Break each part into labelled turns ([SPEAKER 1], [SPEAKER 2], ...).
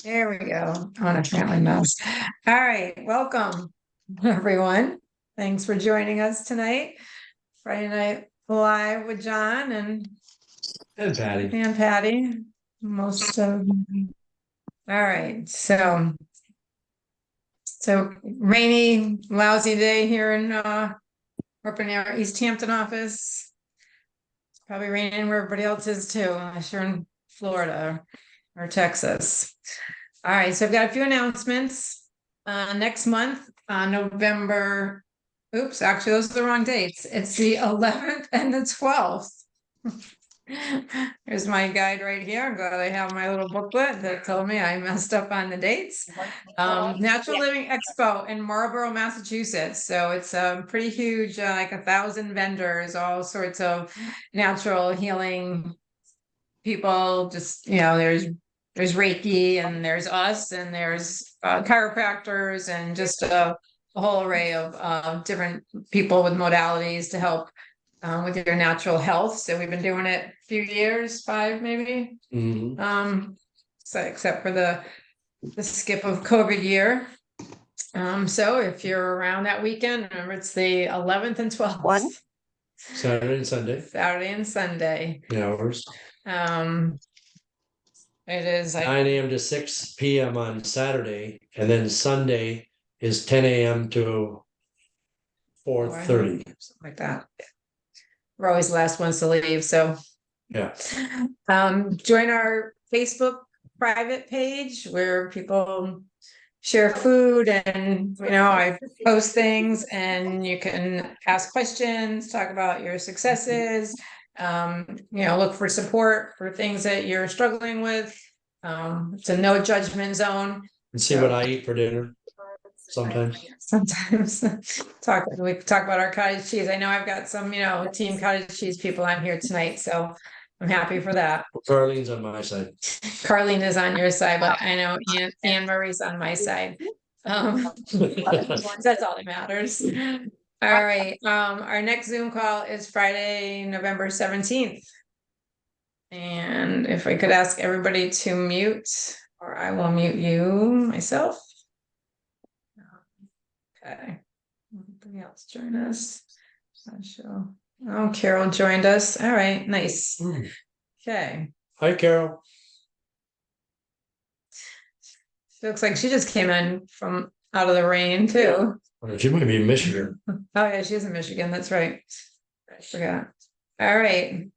[SPEAKER 1] There we go. On a family mouse. All right, welcome everyone. Thanks for joining us tonight. Friday Night Live with John and
[SPEAKER 2] Patty.
[SPEAKER 1] Patty. Most of all right, so rainy, lousy day here in up in our East Hampton office. It's probably raining where everybody else is too, unless you're in Florida or Texas. All right, so I've got a few announcements. Next month, November, oops, actually, those are the wrong dates. It's the 11th and the 12th. Here's my guide right here. I'm glad I have my little booklet that told me I messed up on the dates. Natural Living Expo in Marlborough, Massachusetts. So it's pretty huge, like 1,000 vendors, all sorts of natural healing people. Just, there's Reiki and there's us and there's chiropractors and just a whole array of different people with modalities to help with your natural health. So we've been doing it a few years, 5 maybe. So except for the skip of COVID year. So if you're around that weekend, remember it's the 11th and 12th.
[SPEAKER 3] One?
[SPEAKER 2] Saturday and Sunday.
[SPEAKER 1] Saturday and Sunday.
[SPEAKER 2] The hours.
[SPEAKER 1] It is
[SPEAKER 2] 9 a.m. to 6 p.m. on Saturday, and then Sunday is 10 a.m. to 4:30.
[SPEAKER 1] something like that. We're always the last ones to leave, so
[SPEAKER 2] Yeah.
[SPEAKER 1] join our Facebook private page where people share food and I post things and you can ask questions, talk about your successes, look for support for things that you're struggling with. It's a no judgment zone.
[SPEAKER 2] And see what I eat for dinner. Sometimes
[SPEAKER 1] we talk about our cottage cheese. I know I've got some, team cottage cheese people on here tonight, so I'm happy for that.
[SPEAKER 2] Carlene's on my side.
[SPEAKER 1] Carlene is on your side, but I know Anne Marie's on my side. That's all that matters. All right. Our next Zoom call is Friday, November 17th. And if I could ask everybody to mute, or I will mute you myself. Okay. Anybody else join us? Oh, Carol joined us. All right, nice. Okay.
[SPEAKER 2] Hi, Carol.
[SPEAKER 1] She looks like she just came in from out of the rain too.
[SPEAKER 2] She might be in Michigan.
[SPEAKER 1] Oh yeah, she's in Michigan. That's right. I forgot. All right.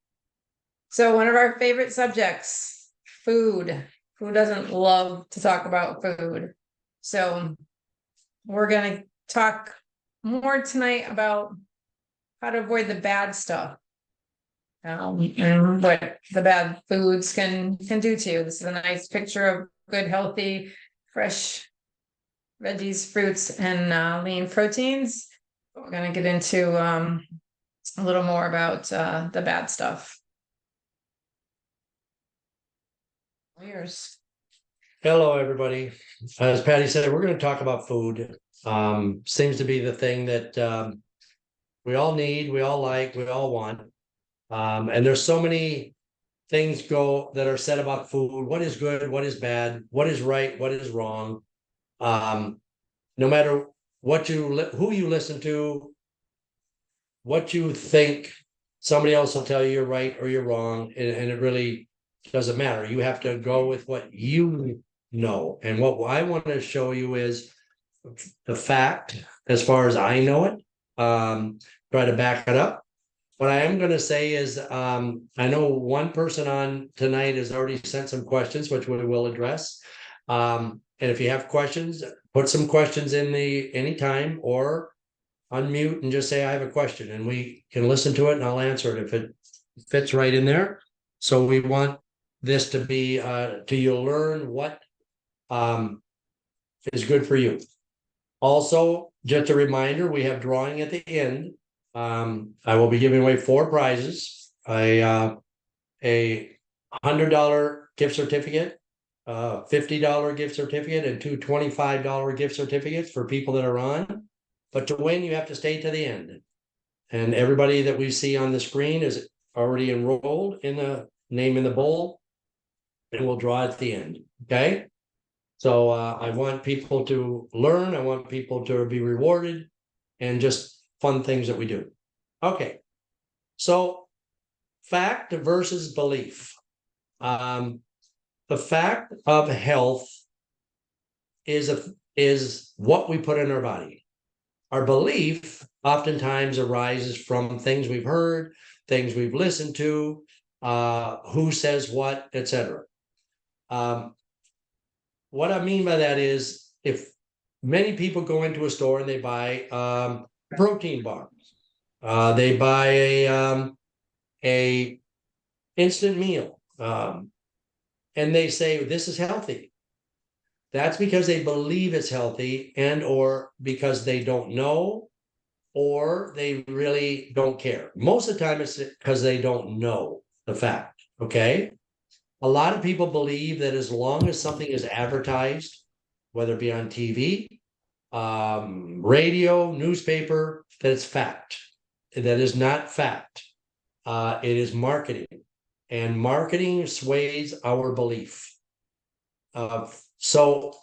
[SPEAKER 1] So one of our favorite subjects, food. Who doesn't love to talk about food? So we're gonna talk more tonight about how to avoid the bad stuff. And what the bad foods can do to you. This is a nice picture of good, healthy, fresh veggies, fruits, and lean proteins. We're going to get into a little more about the bad stuff. Cheers.
[SPEAKER 2] Hello, everybody. As Patty said, we're going to talk about food. Seems to be the thing that we all need, we all like, we all want. And there's so many things that are said about food. What is good? What is bad? What is right? What is wrong? No matter who you listen to, what you think, somebody else will tell you you're right or you're wrong, and it really doesn't matter. You have to go with what you know. And what I want to show you is the fact as far as I know it. Try to back it up. What I am going to say is, I know one person on tonight has already sent some questions, which we will address. And if you have questions, put some questions in anytime, or unmute and just say, I have a question, and we can listen to it and I'll answer it if it fits right in there. So we want this to be, you'll learn what is good for you. Also, just a reminder, we have drawing at the end. I will be giving away 4 prizes: a $100 gift certificate, $50 gift certificate, and 2 $25 gift certificates for people that are on. But to win, you have to stay to the end. And everybody that we see on the screen is already enrolled in the name in the bowl, and we'll draw at the end. Okay. So I want people to learn. I want people to be rewarded, and just fun things that we do. Okay. So fact versus belief. The fact of health is what we put in our body. Our belief oftentimes arises from things we've heard, things we've listened to, who says what, etc. What I mean by that is, if many people go into a store and they buy protein bar, they buy a instant meal, and they say this is healthy. That's because they believe it's healthy, and or because they don't know, or they really don't care. Most of the time it's because they don't know the fact. Okay. A lot of people believe that as long as something is advertised, whether it be on TV, radio, newspaper, that it's fact. That is not fact. It is marketing, and marketing sways our belief. So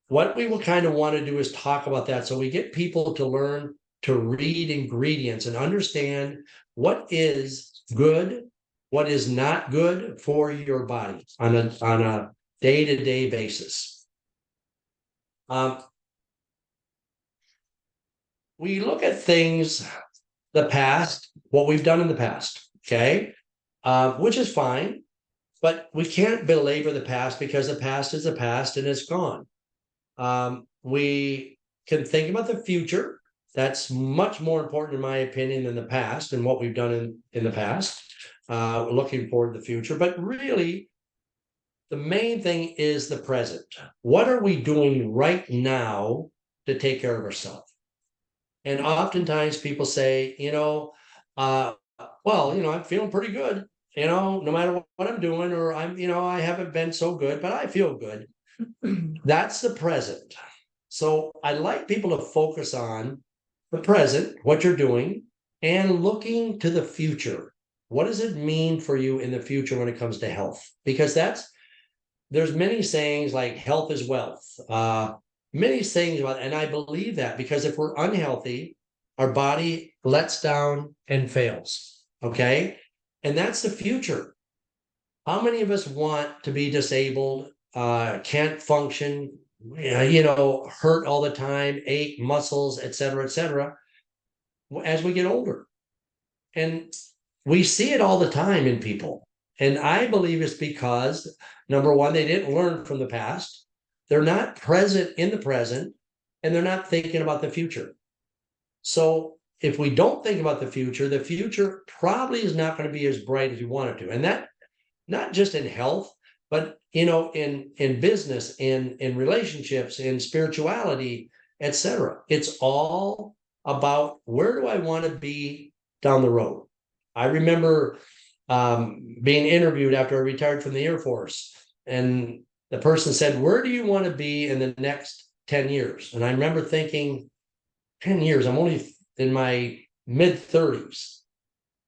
[SPEAKER 2] what we will kind of want to do is talk about that, so we get people to learn to read ingredients and understand what is good, what is not good for your body on a day-to-day basis. We look at things, the past, what we've done in the past, okay, which is fine, but we can't belabor the past, because the past is the past and it's gone. We can think about the future. That's much more important, in my opinion, than the past and what we've done in the past. Looking forward to the future, but really, the main thing is the present. What are we doing right now to take care of ourselves? And oftentimes people say, well, I'm feeling pretty good, no matter what I'm doing, or I haven't been so good, but I feel good. That's the present. So I like people to focus on the present, what you're doing, and looking to the future. What does it mean for you in the future when it comes to health? Because there's many sayings like health is wealth. Many sayings about, and I believe that, because if we're unhealthy, our body lets down and fails. Okay. And that's the future. How many of us want to be disabled, can't function, hurt all the time, ache, muscles, et cetera, as we get older? And we see it all the time in people. And I believe it's because, number one, they didn't learn from the past. They're not present in the present, and they're not thinking about the future. So if we don't think about the future probably is not going to be as bright as we want it to. And that, not just in health, but in business, in relationships, in spirituality, etc. It's all about, where do I want to be down the road? I remember being interviewed after I retired from the Air Force, and the person said, where do you want to be in the next 10 years? And I remember thinking, 10 years, I'm only in my mid 30s.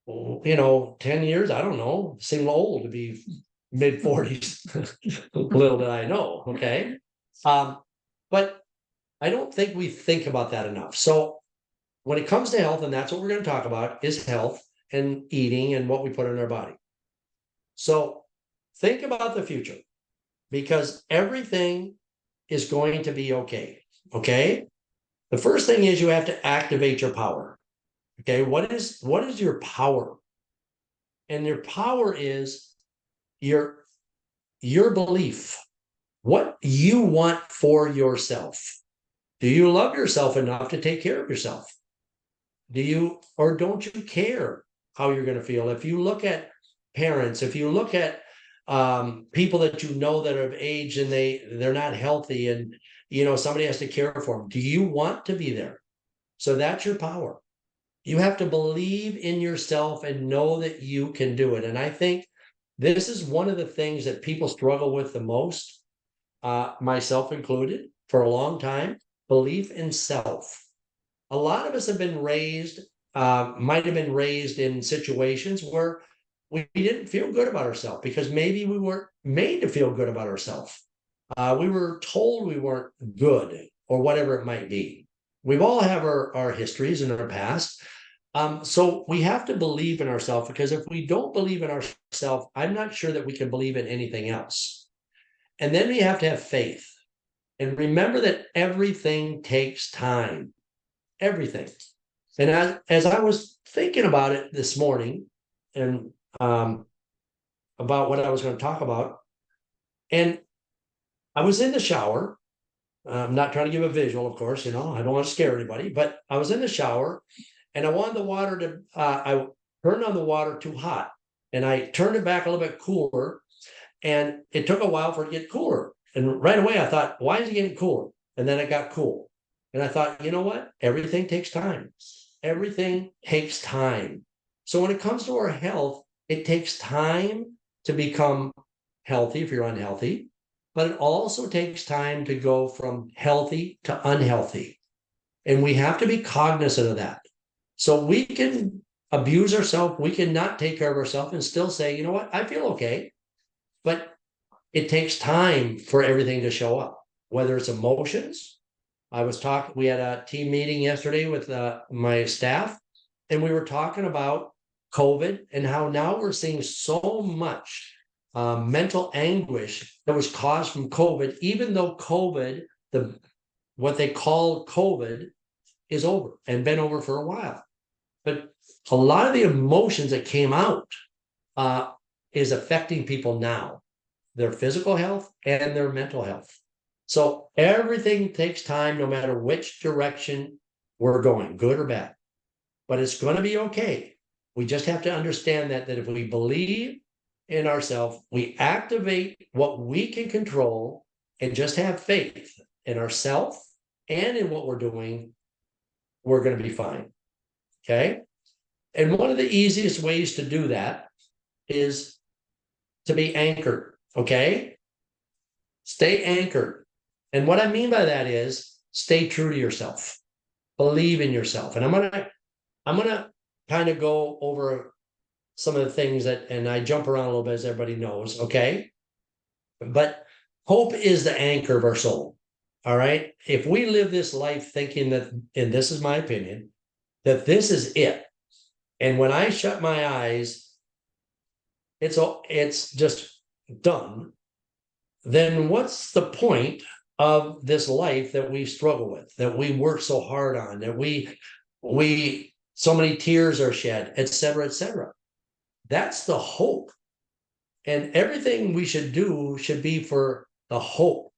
[SPEAKER 2] 10 years, I don't know, seem old to be mid 40s. Little did I know. Okay. But I don't think we think about that enough. So when it comes to health, and that's what we're going to talk about, is health and eating and what we put in our body. So think about the future, because everything is going to be okay. Okay. The first thing is, you have to activate your power. Okay. What is your power? And your power is your belief, what you want for yourself. Do you love yourself enough to take care of yourself? Do you, or don't you care how you're going to feel? If you look at parents, if you look at people that that are of age and they're not healthy, and somebody has to care for them, do you want to be there? So that's your power. You have to believe in yourself and know that you can do it. And I think this is one of the things that people struggle with the most, myself included, for a long time: belief in self. A lot of us have been raised, might have been raised in situations where we didn't feel good about ourselves, because maybe we weren't made to feel good about ourselves. We were told we weren't good or whatever it might be. We've all have our histories in our past. So we have to believe in ourselves, because if we don't believe in ourselves, I'm not sure that we can believe in anything else. And then we have to have faith. And remember that everything takes time. Everything. And as I was thinking about it this morning, and about what I was going to talk about, and I was in the shower. I'm not trying to give a visual, of course, I don't want to scare anybody, but I was in the shower and I wanted the water to, I turned on the water too hot and I turned it back a little bit cooler, and it took a while for it to get cooler. And right away I thought, why is it getting cooler? And then it got cool. And I thought, you know what? Everything takes time. Everything takes time. So when it comes to our health, it takes time to become healthy if you're unhealthy, but it also takes time to go from healthy to unhealthy. And we have to be cognizant of that. So we can abuse ourselves, we can not take care of ourselves and still say, you know what, I feel okay. But it takes time for everything to show up, whether it's emotions. We had a team meeting yesterday with my staff, and we were talking about COVID and how now we're seeing so much mental anguish that was caused from COVID, even though COVID, what they call COVID, is over and been over for a while. But a lot of the emotions that came out is affecting people now, their physical health and their mental health. So everything takes time, no matter which direction we're going, good or bad. But it's going to be okay. We just have to understand that if we believe in ourselves, we activate what we can control and just have faith in ourselves and in what we're doing, we're going to be fine. Okay. And one of the easiest ways to do that is to be anchored. Okay. Stay anchored. And what I mean by that is stay true to yourself. Believe in yourself. And I'm gonna kind of go over some of the things and I jump around a little bit, as everybody knows, okay? But hope is the anchor of our soul. All right. If we live this life thinking that, and this is my opinion, that this is it, and when I shut my eyes, it's just done, then what's the point of this life that we struggle with, that we work so hard on, that we so many tears are shed, et cetera, et cetera? That's the hope. And everything we should do should be for the hope,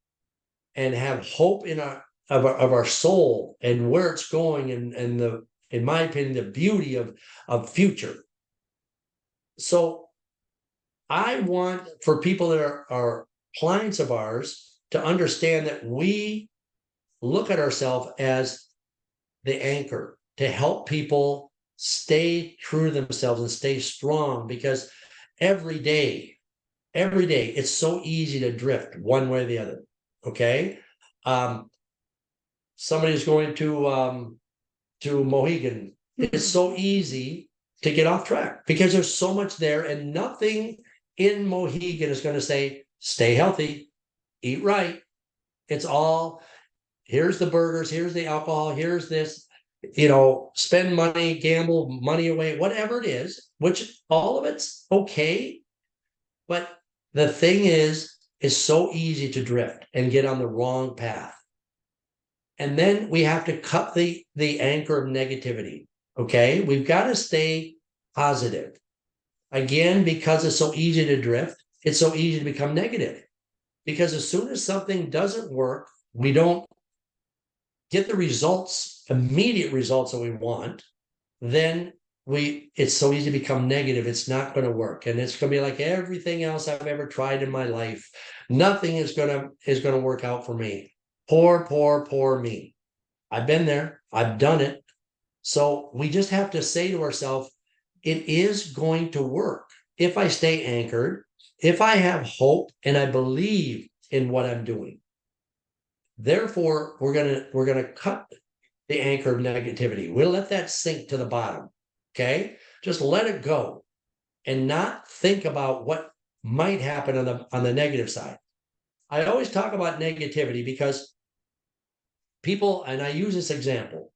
[SPEAKER 2] and have hope in our soul and where it's going, and the, in my opinion, the beauty of future. So I want for people that are clients of ours to understand that we look at ourselves as the anchor to help people stay true to themselves and stay strong, because every day it's so easy to drift one way or the other. Okay. Somebody's going to Mohegan. It's so easy to get off track because there's so much there, and nothing in Mohegan is going to say, stay healthy, eat right. It's all, here's the burgers, here's the alcohol, here's this, spend money, gamble money away, whatever it is, which all of it's okay. But the thing is, it's so easy to drift and get on the wrong path. And then we have to cut the anchor of negativity. Okay. We've got to stay positive. Again, because it's so easy to drift, it's so easy to become negative. Because as soon as something doesn't work, we don't get the results, immediate results that we want, then it's so easy to become negative. It's not going to work. And it's going to be like everything else I've ever tried in my life. Nothing is going to work out for me. Poor me. I've been there. I've done it. So we just have to say to ourselves, it is going to work if I stay anchored, if I have hope and I believe in what I'm doing. Therefore, we're gonna cut the anchor of negativity. We'll let that sink to the bottom. Okay, just let it go, and not think about what might happen on the negative side. I always talk about negativity because people, and I use this example,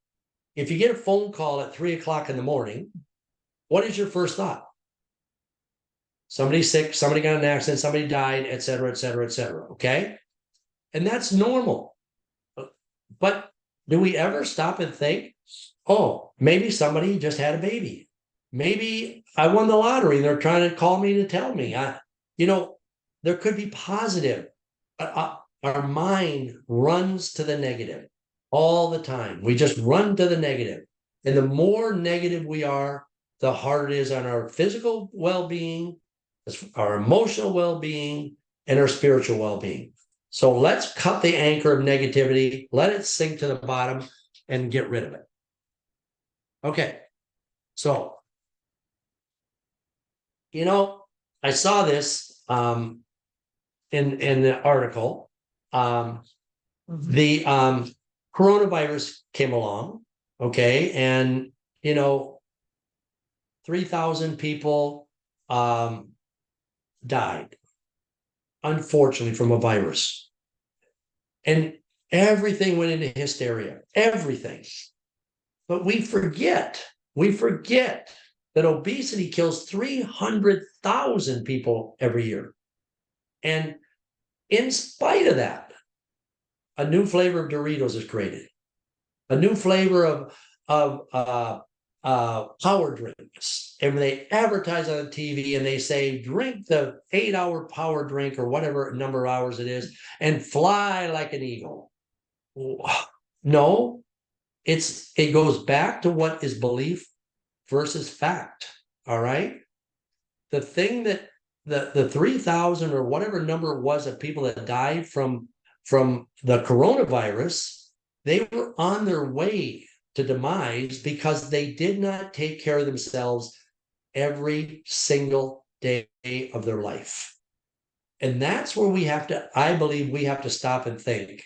[SPEAKER 2] if you get a phone call at 3 o'clock in the morning, what is your first thought? Somebody's sick, somebody got in an accident, somebody died, et cetera, et cetera, et cetera. Okay. And that's normal. But do we ever stop and think, oh, maybe somebody just had a baby? Maybe I won the lottery and they're trying to call me to tell me. There could be positive. Our mind runs to the negative all the time. We just run to the negative. And the more negative we are, the harder it is on our physical well-being, our emotional well-being, and our spiritual well-being. So let's cut the anchor of negativity, let it sink to the bottom, and get rid of it. Okay. So, I saw this in the article. The coronavirus came along, okay, and 3,000 people died, unfortunately, from a virus. And everything went into hysteria, everything. But we forget that obesity kills 300,000 people every year. And in spite of that, a new flavor of Doritos is created. A new flavor of power drinks. And they advertise on the TV and they say, drink the 8-hour power drink or whatever number of hours it is and fly like an eagle. No, it goes back to what is belief versus fact. All right. The thing that the 3,000 or whatever number it was of people that died from the coronavirus, they were on their way to demise because they did not take care of themselves every single day of their life. And that's where I believe we have to stop and think.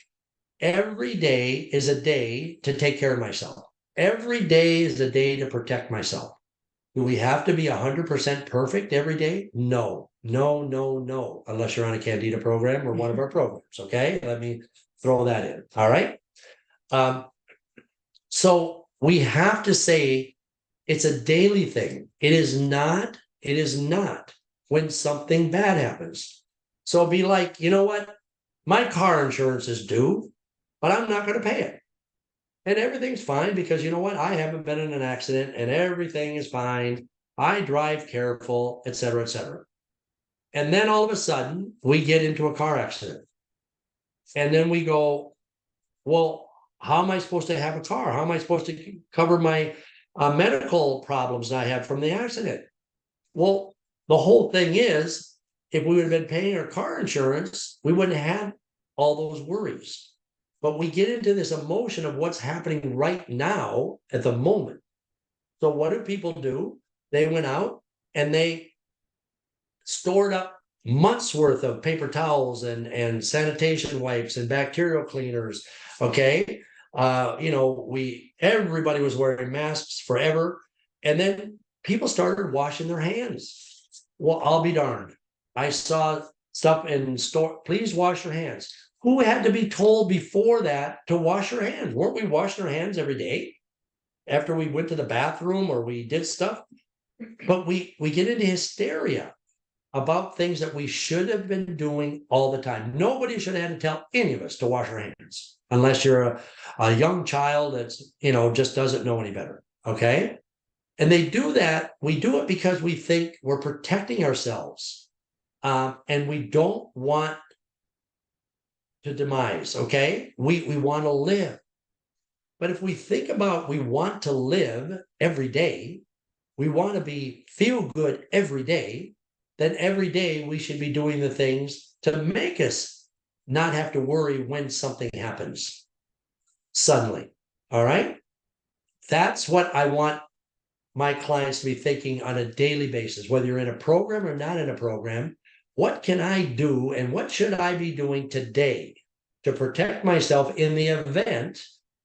[SPEAKER 2] Every day is a day to take care of myself. Every day is a day to protect myself. Do we have to be 100% perfect every day? No, unless you're on a Candida program or one of our programs. Okay, let me throw that in. All right. So we have to say it's a daily thing. It is not when something bad happens. So be like, you know what? My car insurance is due, but I'm not going to pay it. And everything's fine because you know what? I haven't been in an accident and everything is fine. I drive careful, et cetera, et cetera. And then all of a sudden we get into a car accident. And then we go, well, how am I supposed to have a car? How am I supposed to cover my medical problems I had from the accident? Well, the whole thing is, if we would have been paying our car insurance, we wouldn't have had all those worries. But we get into this emotion of what's happening right now at the moment. So what do people do? They went out and they stored up months worth of paper towels and sanitation wipes and bacterial cleaners. Okay. Everybody was wearing masks forever. And then people started washing their hands. Well, I'll be darned. I saw stuff in store. Please wash your hands. Who had to be told before that to wash your hands? Weren't we washing our hands every day after we went to the bathroom or we did stuff? But we get into hysteria about things that we should have been doing all the time. Nobody should have had to tell any of us to wash our hands unless you're a young child that's, just doesn't know any better. Okay. And they do that. We do it because we think we're protecting ourselves. And we don't want to demise. Okay. We want to live. But if we think about we want to live every day, we want to feel good every day, then every day we should be doing the things to make us not have to worry when something happens suddenly. All right. That's what I want my clients to be thinking on a daily basis, whether you're in a program or not in a program. What can I do and what should I be doing today to protect myself in the event,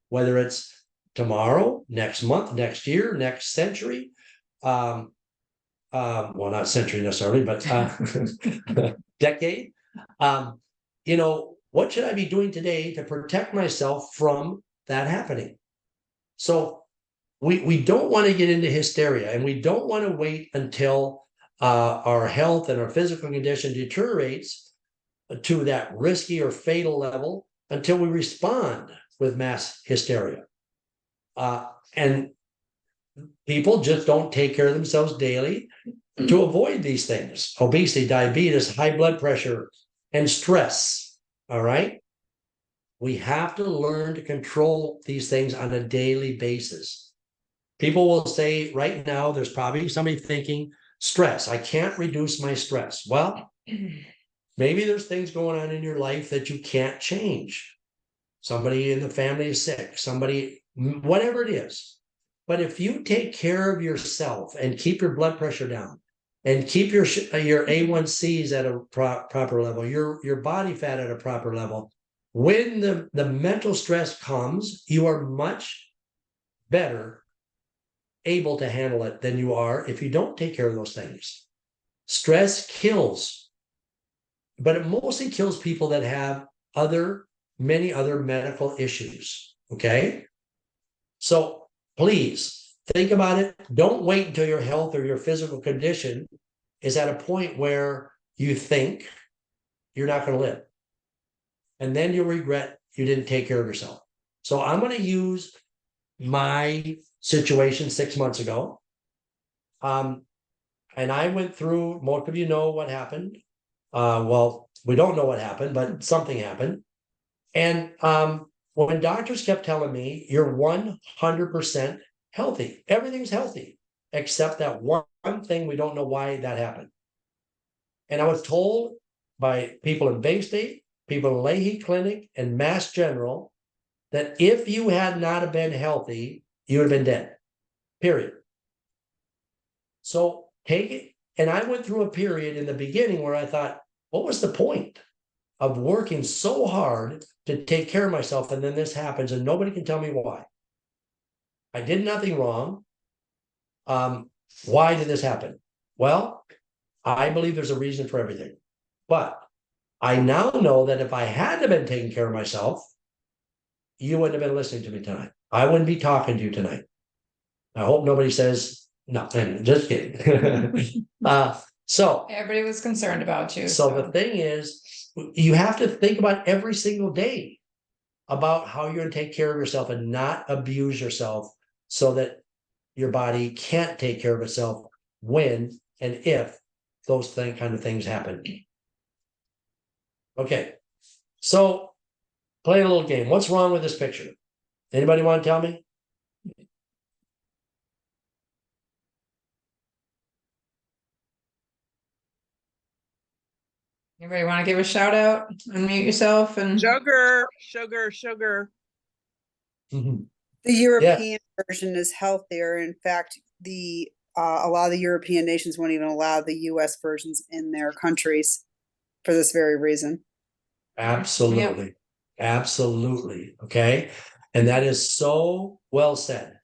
[SPEAKER 2] whether it's tomorrow, next month, next year, next century, well, not century necessarily, but decade. what should I be doing today to protect myself from that happening? So we don't want to get into hysteria, and we don't want to wait until our health and our physical condition deteriorates to that risky or fatal level until we respond with mass hysteria. And people just don't take care of themselves daily to avoid these things: obesity, diabetes, high blood pressure, and stress. All right. We have to learn to control these things on a daily basis. People will say right now, there's probably somebody thinking, stress, I can't reduce my stress. Well, maybe there's things going on in your life that you can't change. Somebody in the family is sick, somebody, whatever it is. But if you take care of yourself and keep your blood pressure down and keep your A1Cs at a proper level, your body fat at a proper level, when the mental stress comes, you are much better able to handle it than you are if you don't take care of those things. Stress kills, but it mostly kills people that have many other medical issues. Okay. So please think about it. Don't wait until your health or your physical condition is at a point where you think you're not going to live. And then you'll regret you didn't take care of yourself. So I'm going to use my situation 6 months ago. And I went through, most of you know what happened. Well, we don't know what happened, but something happened. And when doctors kept telling me, you're 100% healthy, everything's healthy, except that one thing we don't know why that happened. And I was told by people in Bay State, people in Leahy Clinic, and Mass General that if you had not been healthy, you would have been dead, period. So take it. And I went through a period in the beginning where I thought, what was the point of working so hard to take care of myself? And then this happens and nobody can tell me why. I did nothing wrong. Why did this happen? Well, I believe there's a reason for everything. But I now know that if I hadn't been taking care of myself, you wouldn't have been listening to me tonight. I wouldn't be talking to you tonight. I hope nobody says nothing. Just kidding. So
[SPEAKER 1] Everybody was concerned about you.
[SPEAKER 2] So the thing is, you have to think about every single day about how you're going to take care of yourself and not abuse yourself so that your body can't take care of itself when and if those kind of things happen. Okay, so playing a little game. What's wrong with this picture? Anybody want to tell me?
[SPEAKER 1] Anybody want to give a shout out? Unmute yourself and
[SPEAKER 3] Sugar, sugar, sugar.
[SPEAKER 2] Mhm.
[SPEAKER 4] The European version is healthier. In fact, a lot of the European nations won't even allow the US versions in their countries for this very reason.
[SPEAKER 2] Absolutely. Absolutely. Okay. And that is so well said.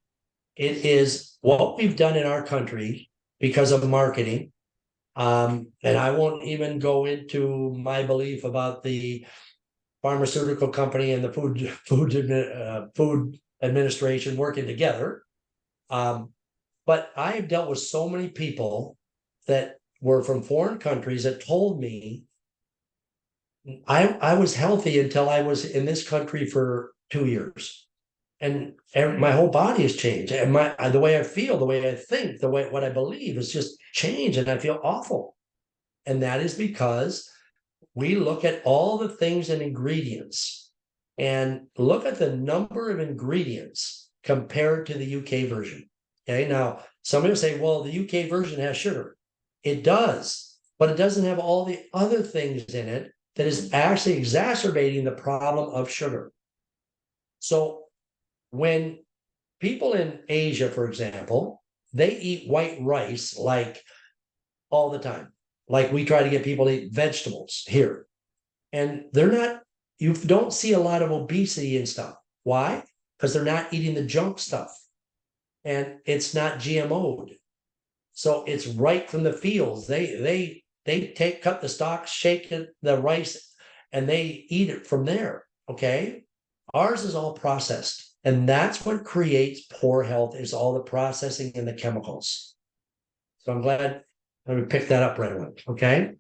[SPEAKER 2] It is what we've done in our country because of marketing. And I won't even go into my belief about the pharmaceutical company and the food administration working together. But I have dealt with so many people that were from foreign countries that told me I was healthy until I was in this country for 2 years. And my whole body has changed. And the way I feel, the way I think, what I believe has just changed, and I feel awful. And that is because we look at all the things and ingredients and look at the number of ingredients compared to the UK version. Okay, now somebody will say, well, the UK version has sugar. It does, but it doesn't have all the other things in it that is actually exacerbating the problem of sugar. So when people in Asia, for example, they eat white rice like all the time. Like we try to get people to eat vegetables here. And you don't see a lot of obesity and stuff. Why? Because they're not eating the junk stuff. And it's not GMO'd. So it's right from the fields. They cut the stalks, shake the rice, and they eat it from there. Okay. Ours is all processed. And that's what creates poor health, is all the processing and the chemicals. So I'm glad we picked that up right away. Okay.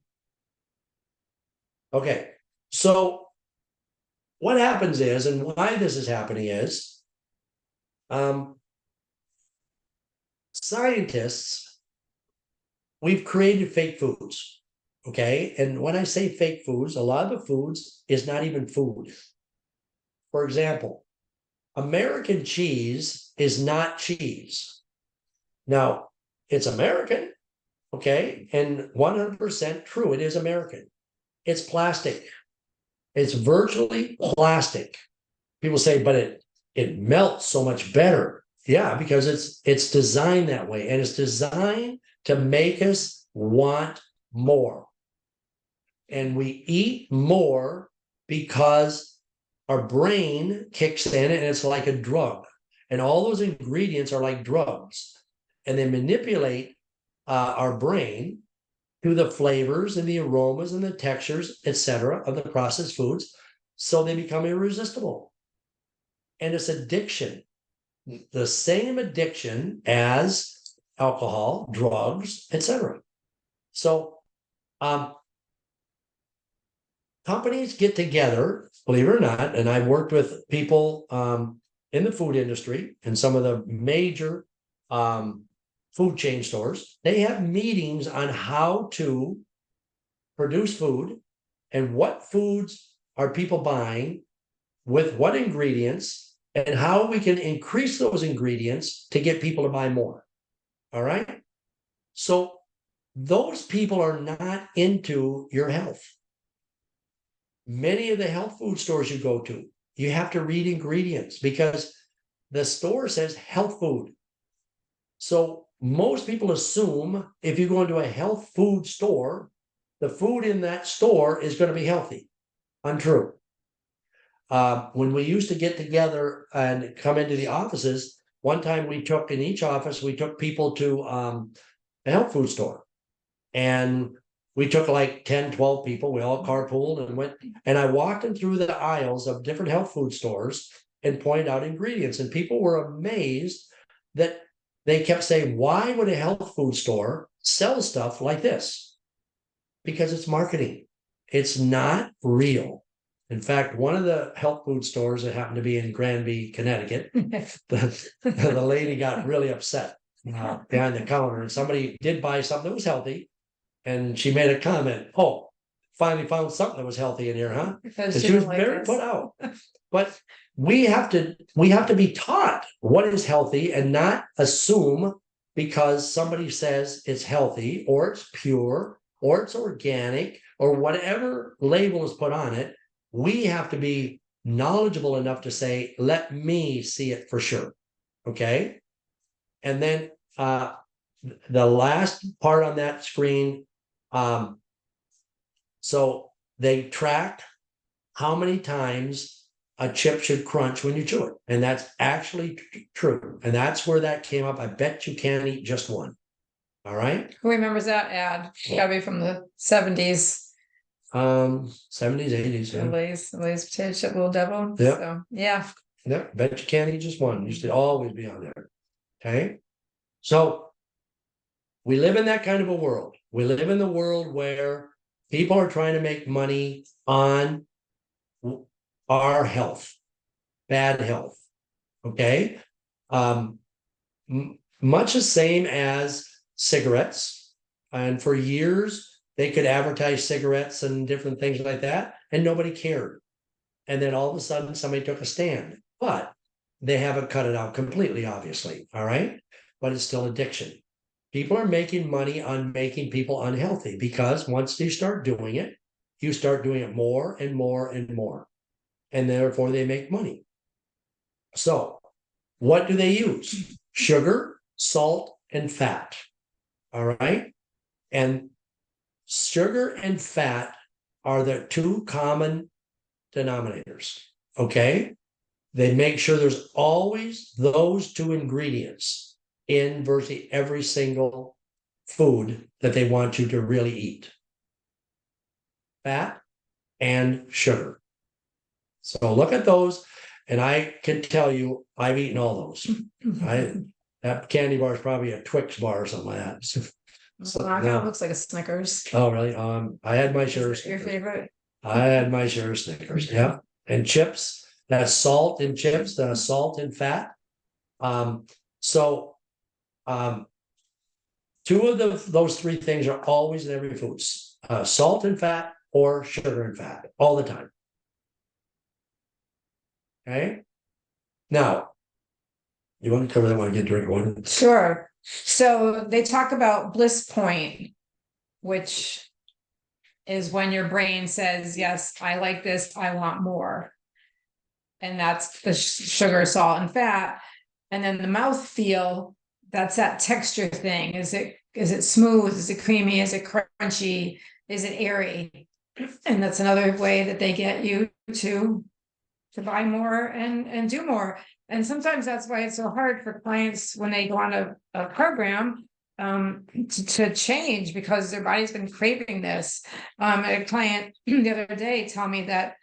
[SPEAKER 2] Okay. So what happens is, and why this is happening is, scientists, we've created fake foods. Okay. And when I say fake foods, a lot of the foods is not even food. For example, American cheese is not cheese. Now, it's American, okay, and 100% true, it is American. It's plastic. It's virtually plastic. People say, but it melts so much better. Yeah, because it's designed that way, and it's designed to make us want more. And we eat more because our brain kicks in and it's like a drug. And all those ingredients are like drugs. And they manipulate our brain through the flavors and the aromas and the textures, etc., of the processed foods. So they become irresistible. And it's addiction. The same addiction as alcohol, drugs, etc. So companies get together, believe it or not, and I've worked with people in the food industry and some of the major food chain stores. They have meetings on how to produce food and what foods are people buying with what ingredients and how we can increase those ingredients to get people to buy more. All right. So those people are not into your health. Many of the health food stores you go to, you have to read ingredients because the store says health food. So most people assume if you go into a health food store, the food in that store is going to be healthy. Untrue. When we used to get together and come into the offices, one time we took in each office, we took people to a health food store. And we took like 10, 12 people. We all carpooled and went. And I walked them through the aisles of different health food stores and pointed out ingredients. And people were amazed that they kept saying, why would a health food store sell stuff like this? Because it's marketing. It's not real. In fact, one of the health food stores that happened to be in Granby, Connecticut, the lady got really upset behind the counter, and somebody did buy something that was healthy, and she made a comment, "Oh, finally found something that was healthy in here, huh?"
[SPEAKER 1] Because
[SPEAKER 2] And
[SPEAKER 1] she
[SPEAKER 2] she was
[SPEAKER 1] didn't like
[SPEAKER 2] very
[SPEAKER 1] this.
[SPEAKER 2] put out. But we have to be taught what is healthy and not assume because somebody says it's healthy or it's pure or it's organic or whatever label is put on it. We have to be knowledgeable enough to say, let me see it for sure. Okay. And then the last part on that screen, so they track how many times a chip should crunch when you chew it. And that's actually true. And that's where that came up. I bet you can't eat just one. All right.
[SPEAKER 1] Who remembers that ad? Gotta be from the 70s.
[SPEAKER 2] 70s, 80s.
[SPEAKER 1] The
[SPEAKER 2] Yeah.
[SPEAKER 1] Lay's potato chip little devil.
[SPEAKER 2] Yep.
[SPEAKER 1] So yeah.
[SPEAKER 2] Yeah, bet you can't eat just one. Used to always be on there. Okay. So we live in that kind of a world. We live in the world where people are trying to make money on our health, bad health. Okay. Much the same as cigarettes. And for years, they could advertise cigarettes and different things like that, and nobody cared. And then all of a sudden, somebody took a stand. But they haven't cut it out completely, obviously. All right. But it's still addiction. People are making money on making people unhealthy because once you start doing it, you start doing it more and more and more. And therefore, they make money. So, what do they use? Sugar, salt, and fat. All right. And sugar and fat are the two common denominators. Okay. They make sure there's always those two ingredients in virtually every single food that they want you to really eat. Fat and sugar. So look at those, and I can tell you, I've eaten all those. That candy bar is probably a Twix bar or something like that. So,
[SPEAKER 1] Well, it
[SPEAKER 2] no.
[SPEAKER 1] looks like a Snickers.
[SPEAKER 2] Oh, really? I had my
[SPEAKER 1] Is
[SPEAKER 2] share of
[SPEAKER 1] it your
[SPEAKER 2] Snickers.
[SPEAKER 1] favorite?
[SPEAKER 2] I had my share of Snickers, yeah. And chips, that's salt in chips, salt and fat. So two of those three things are always in every food. Salt and fat or sugar and fat all the time. Okay. Now, you want to cover that when I get drink one?
[SPEAKER 1] Sure. So they talk about bliss point, which is when your brain says, yes, I like this, I want more. And that's the sugar, salt, and fat. And then the mouth feel, that's that texture thing. Is it smooth? Is it creamy? Is it crunchy? Is it airy? And that's another way that they get you to buy more and do more. And sometimes that's why it's so hard for clients when they go on a program to change, because their body's been craving this. A client the other day told me that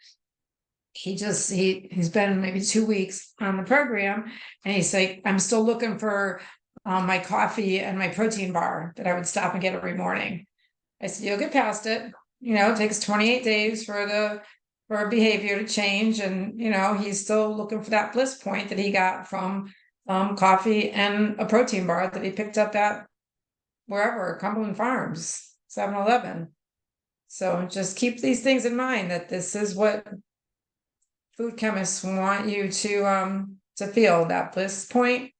[SPEAKER 1] he's been maybe 2 weeks on the program, and he's like, I'm still looking for my coffee and my protein bar that I would stop and get every morning. I said, you'll get past it. It takes 28 days for a behavior to change. And, he's still looking for that bliss point that he got from coffee and a protein bar that he picked up at wherever, Cumberland Farms, 7-Eleven. So just keep these things in mind, that this is what food chemists want you to feel, that bliss point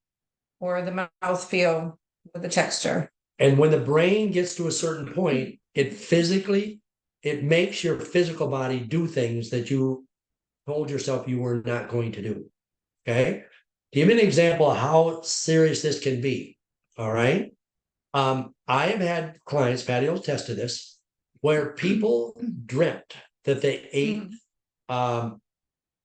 [SPEAKER 1] or the mouth feel with the texture.
[SPEAKER 2] And when the brain gets to a certain point, it makes your physical body do things that you told yourself you were not going to do. Okay. Give me an example of how serious this can be. All right. I have had clients, Patty will attest to this, where people dreamt that they ate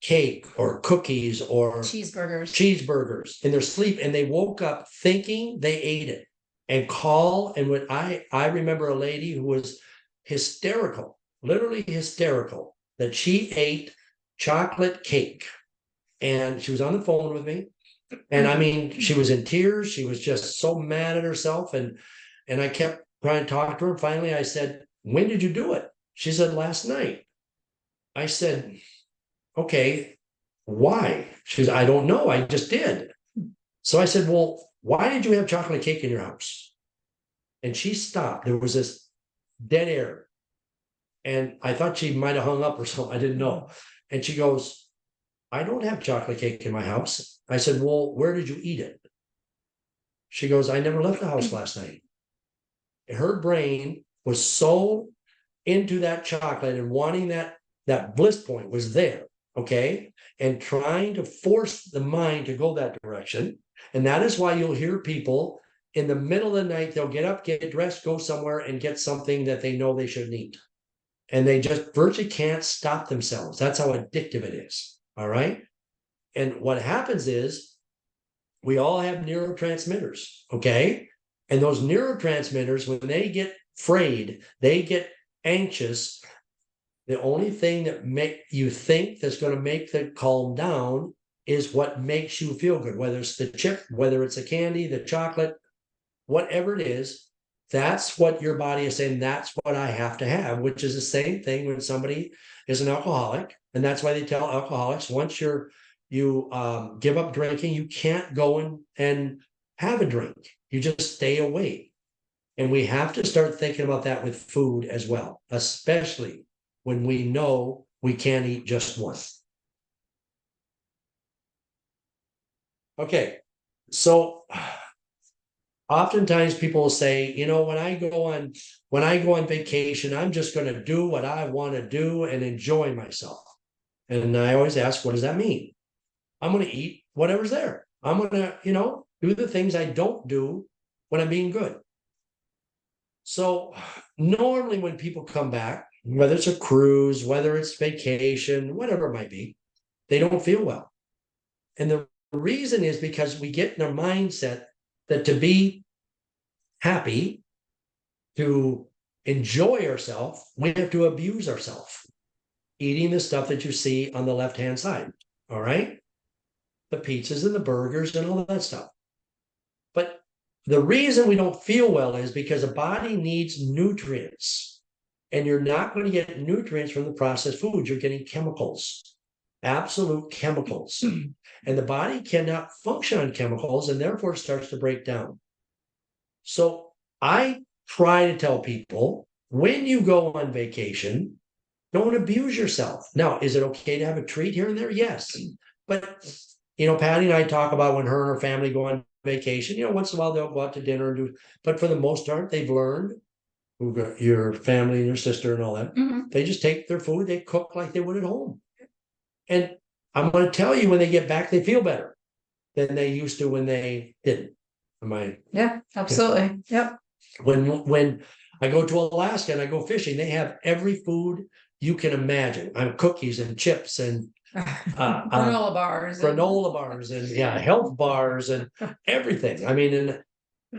[SPEAKER 2] cake or cookies or cheeseburgers in their sleep, and they woke up thinking they ate it and call. And when I remember a lady who was hysterical, literally hysterical, that she ate chocolate cake, and she was on the phone with me, and I mean, she was in tears. She was just so mad at herself, and I kept trying to talk to her. And finally I said, when did you do it? She said, last night. I said, okay, why? She said, I don't know, I just did. So I said, well, why did you have chocolate cake in your house? And she stopped. There was this dead air. And I thought she might have hung up or something. I didn't know. And she goes, I don't have chocolate cake in my house. I said, well, where did you eat it? She goes, I never left the house last night. Her brain was so into that chocolate and wanting that bliss point was there. Okay. And trying to force the mind to go that direction. And that is why you'll hear people in the middle of the night, they'll get up, get dressed, go somewhere and get something that they know they shouldn't eat. And they just virtually can't stop themselves. That's how addictive it is. All right. And what happens is we all have neurotransmitters. Okay. And those neurotransmitters, when they get frayed, they get anxious. The only thing that make you think that's going to make them calm down is what makes you feel good, whether it's the chip, whether it's the candy, the chocolate, whatever it is. That's what your body is saying. That's what I have to have, which is the same thing when somebody is an alcoholic. And that's why they tell alcoholics, once you give up drinking, you can't go and have a drink. You just stay away. And we have to start thinking about that with food as well, especially when we know we can't eat just one. Okay, so oftentimes people will say, when I go on vacation, I'm just going to do what I want to do and enjoy myself. And I always ask, what does that mean? I'm going to eat whatever's there. I'm going to, do the things I don't do when I'm being good. So normally when people come back, whether it's a cruise, whether it's vacation, whatever it might be, they don't feel well. And the reason is because we get in our mindset that to be happy, to enjoy ourselves, we have to abuse ourselves. eating the stuff that you see on the left-hand side. All right. The pizzas and the burgers and all that stuff. But the reason we don't feel well is because the body needs nutrients. And you're not going to get nutrients from the processed foods. You're getting chemicals, absolute chemicals. And the body cannot function on chemicals, and therefore it starts to break down. So I try to tell people, when you go on vacation, don't abuse yourself. Now, is it okay to have a treat here and there? Yes. But, Patty and I talk about when her and her family go on vacation, once in a while they'll go out to dinner and do, but for the most part, they've learned, your family and your sister and all that, they just take their food, they cook like they would at home. And I'm going to tell you, when they get back, they feel better than they used to when they didn't.
[SPEAKER 1] Yeah, absolutely. Yep.
[SPEAKER 2] When I go to Alaska and I go fishing, they have every food you can imagine. I'm cookies and chips and
[SPEAKER 1] Granola bars.
[SPEAKER 2] and health bars and everything. I mean,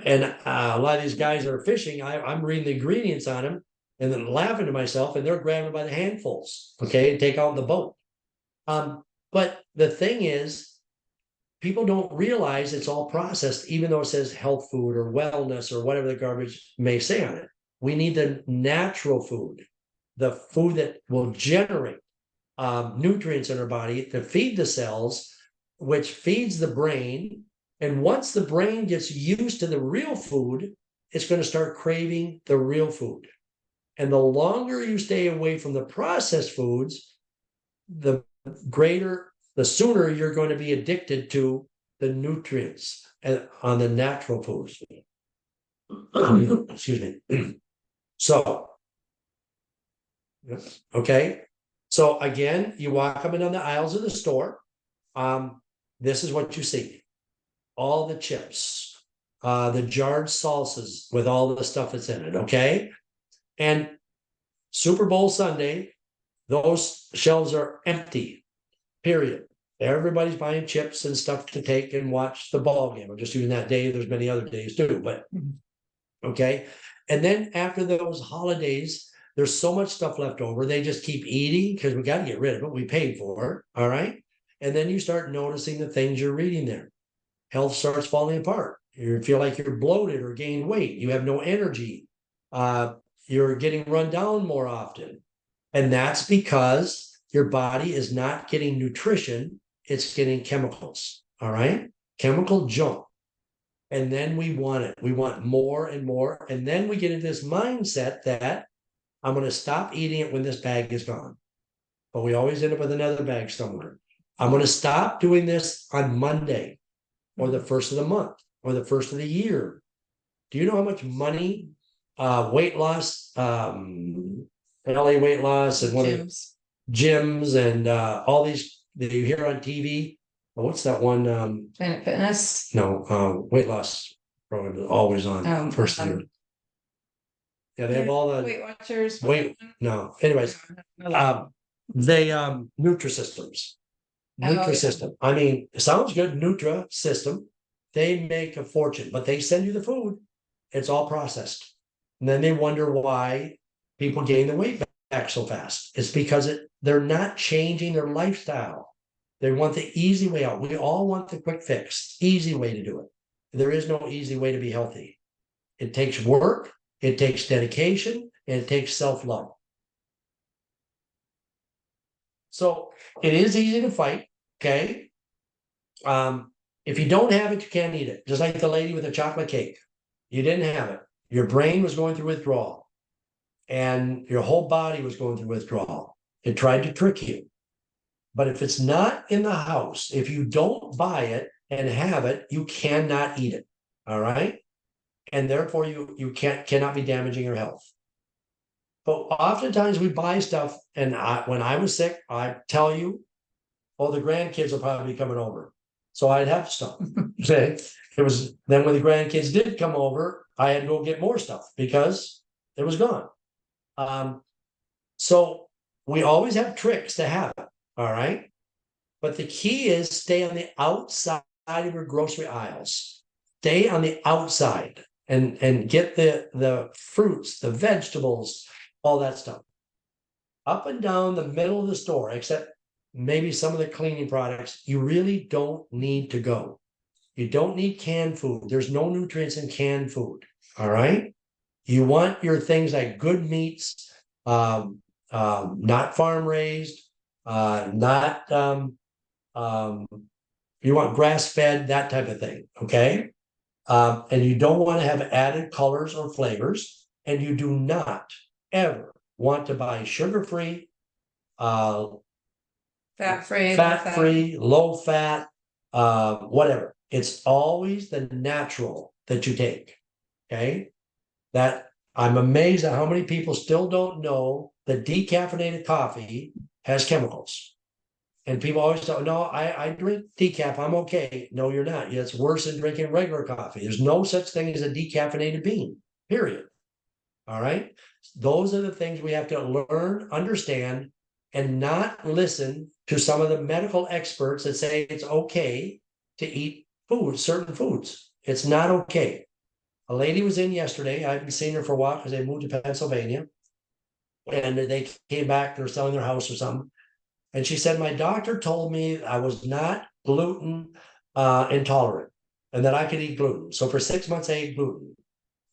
[SPEAKER 2] and a lot of these guys that are fishing, I'm reading the ingredients on them and then laughing to myself, and they're grabbing by the handfuls, okay, and take out in the boat. But the thing is, people don't realize it's all processed, even though it says health food or wellness or whatever the garbage may say on it. We need the natural food, the food that will generate nutrients in our body to feed the cells, which feeds the brain. And once the brain gets used to the real food, it's going to start craving the real food. And the longer you stay away from the processed foods, the sooner you're going to be addicted to the nutrients on the natural foods. Excuse me. So, okay. So again, you walk up and down the aisles of the store. This is what you see. All the chips, the jarred salsas with all the stuff that's in it, okay? And Super Bowl Sunday, those shelves are empty, period. Everybody's buying chips and stuff to take and watch the ball game. I'm just using that day. There's many other days too, but okay. And then after those holidays, there's so much stuff left over. They just keep eating because we got to get rid of it. We paid for it, all right? And then you start noticing the things you're reading there. Health starts falling apart. You feel like you're bloated or gained weight. You have no energy. You're getting run down more often. And that's because your body is not getting nutrition. It's getting chemicals. All right. Chemical junk. And then we want it. We want more and more. And then we get into this mindset that I'm going to stop eating it when this bag is gone. But we always end up with another bag somewhere. I'm going to stop doing this on Monday, or the first of the month, or the first of the year. Do you know how much money weight loss, LA weight loss, and one of gyms and all these that you hear on TV? What's that one?
[SPEAKER 1] Planet Fitness.
[SPEAKER 2] No, weight loss program is always on first year. Yeah, they have all the
[SPEAKER 1] Weight Watchers.
[SPEAKER 2] No, anyways, they Nutrisystems. Nutrisystem. I mean, it sounds good. Nutrisystem. They make a fortune, but they send you the food. It's all processed. And then they wonder why people gain the weight back so fast. It's because they're not changing their lifestyle. They want the easy way out. We all want the quick fix, easy way to do it. There is no easy way to be healthy. It takes work, it takes dedication, and it takes self-love. So it is easy to fight, okay? If you don't have it, you can't eat it. Just like the lady with the chocolate cake. You didn't have it. Your brain was going through withdrawal. And your whole body was going through withdrawal. It tried to trick you. But if it's not in the house, if you don't buy it and have it, you cannot eat it. All right? And therefore you cannot be damaging your health. But oftentimes we buy stuff, and when I was sick, I tell you, the grandkids will probably be coming over. So I'd have stuff. Okay. Then when the grandkids did come over, I had to go get more stuff because it was gone. So we always have tricks to have it. All right. But the key is stay on the outside of your grocery aisles. Stay on the outside and get the fruits, the vegetables, all that stuff. up and down the middle of the store, except maybe some of the cleaning products, you really don't need to go. You don't need canned food. There's no nutrients in canned food. All right. You want your things like good meats, not farm raised, not you want grass fed, that type of thing. Okay. And you don't want to have added colors or flavors, and you do not ever want to buy sugar-free,
[SPEAKER 1] Fat-free.
[SPEAKER 2] fat-free, low-fat, whatever. It's always the natural that you take. Okay, that I'm amazed at how many people still don't know that decaffeinated coffee has chemicals. And people always say, no, I drink decaf, I'm okay. No, you're not. It's worse than drinking regular coffee. There's no such thing as a decaffeinated bean, period. All right. Those are the things we have to learn, understand, and not listen to some of the medical experts that say it's okay to eat food, certain foods. It's not okay. A lady was in yesterday. I haven't seen her for a while because they moved to Pennsylvania. And they came back, they're selling their house or something. And she said, my doctor told me I was not gluten intolerant and that I could eat gluten. So for 6 months, I ate gluten.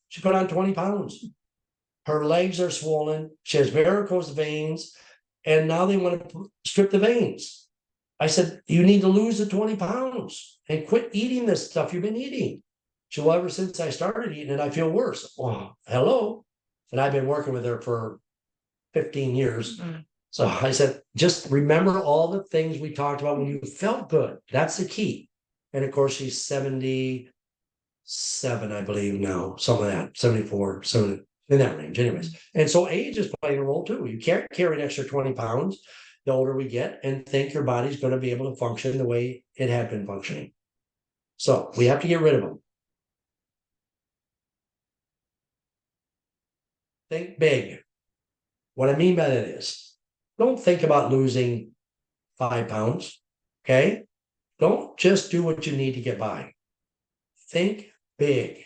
[SPEAKER 2] She put on 20 pounds. Her legs are swollen. She has varicose veins. And now they want to strip the veins. I said, you need to lose the 20 pounds and quit eating this stuff you've been eating. She, well, ever since I started eating it, I feel worse. Oh, hello. And I've been working with her for 15 years. Mm-hmm. So I said, just remember all the things we talked about when you felt good. That's the key. And of course, she's 77, I believe now, some of that, 74, so in that range anyways. And so age is playing a role too. You can't carry an extra 20 pounds the older we get and think your body's going to be able to function the way it had been functioning. So we have to get rid of them. Think big. What I mean by that is, don't think about losing 5 pounds, okay? Don't just do what you need to get by. Think big.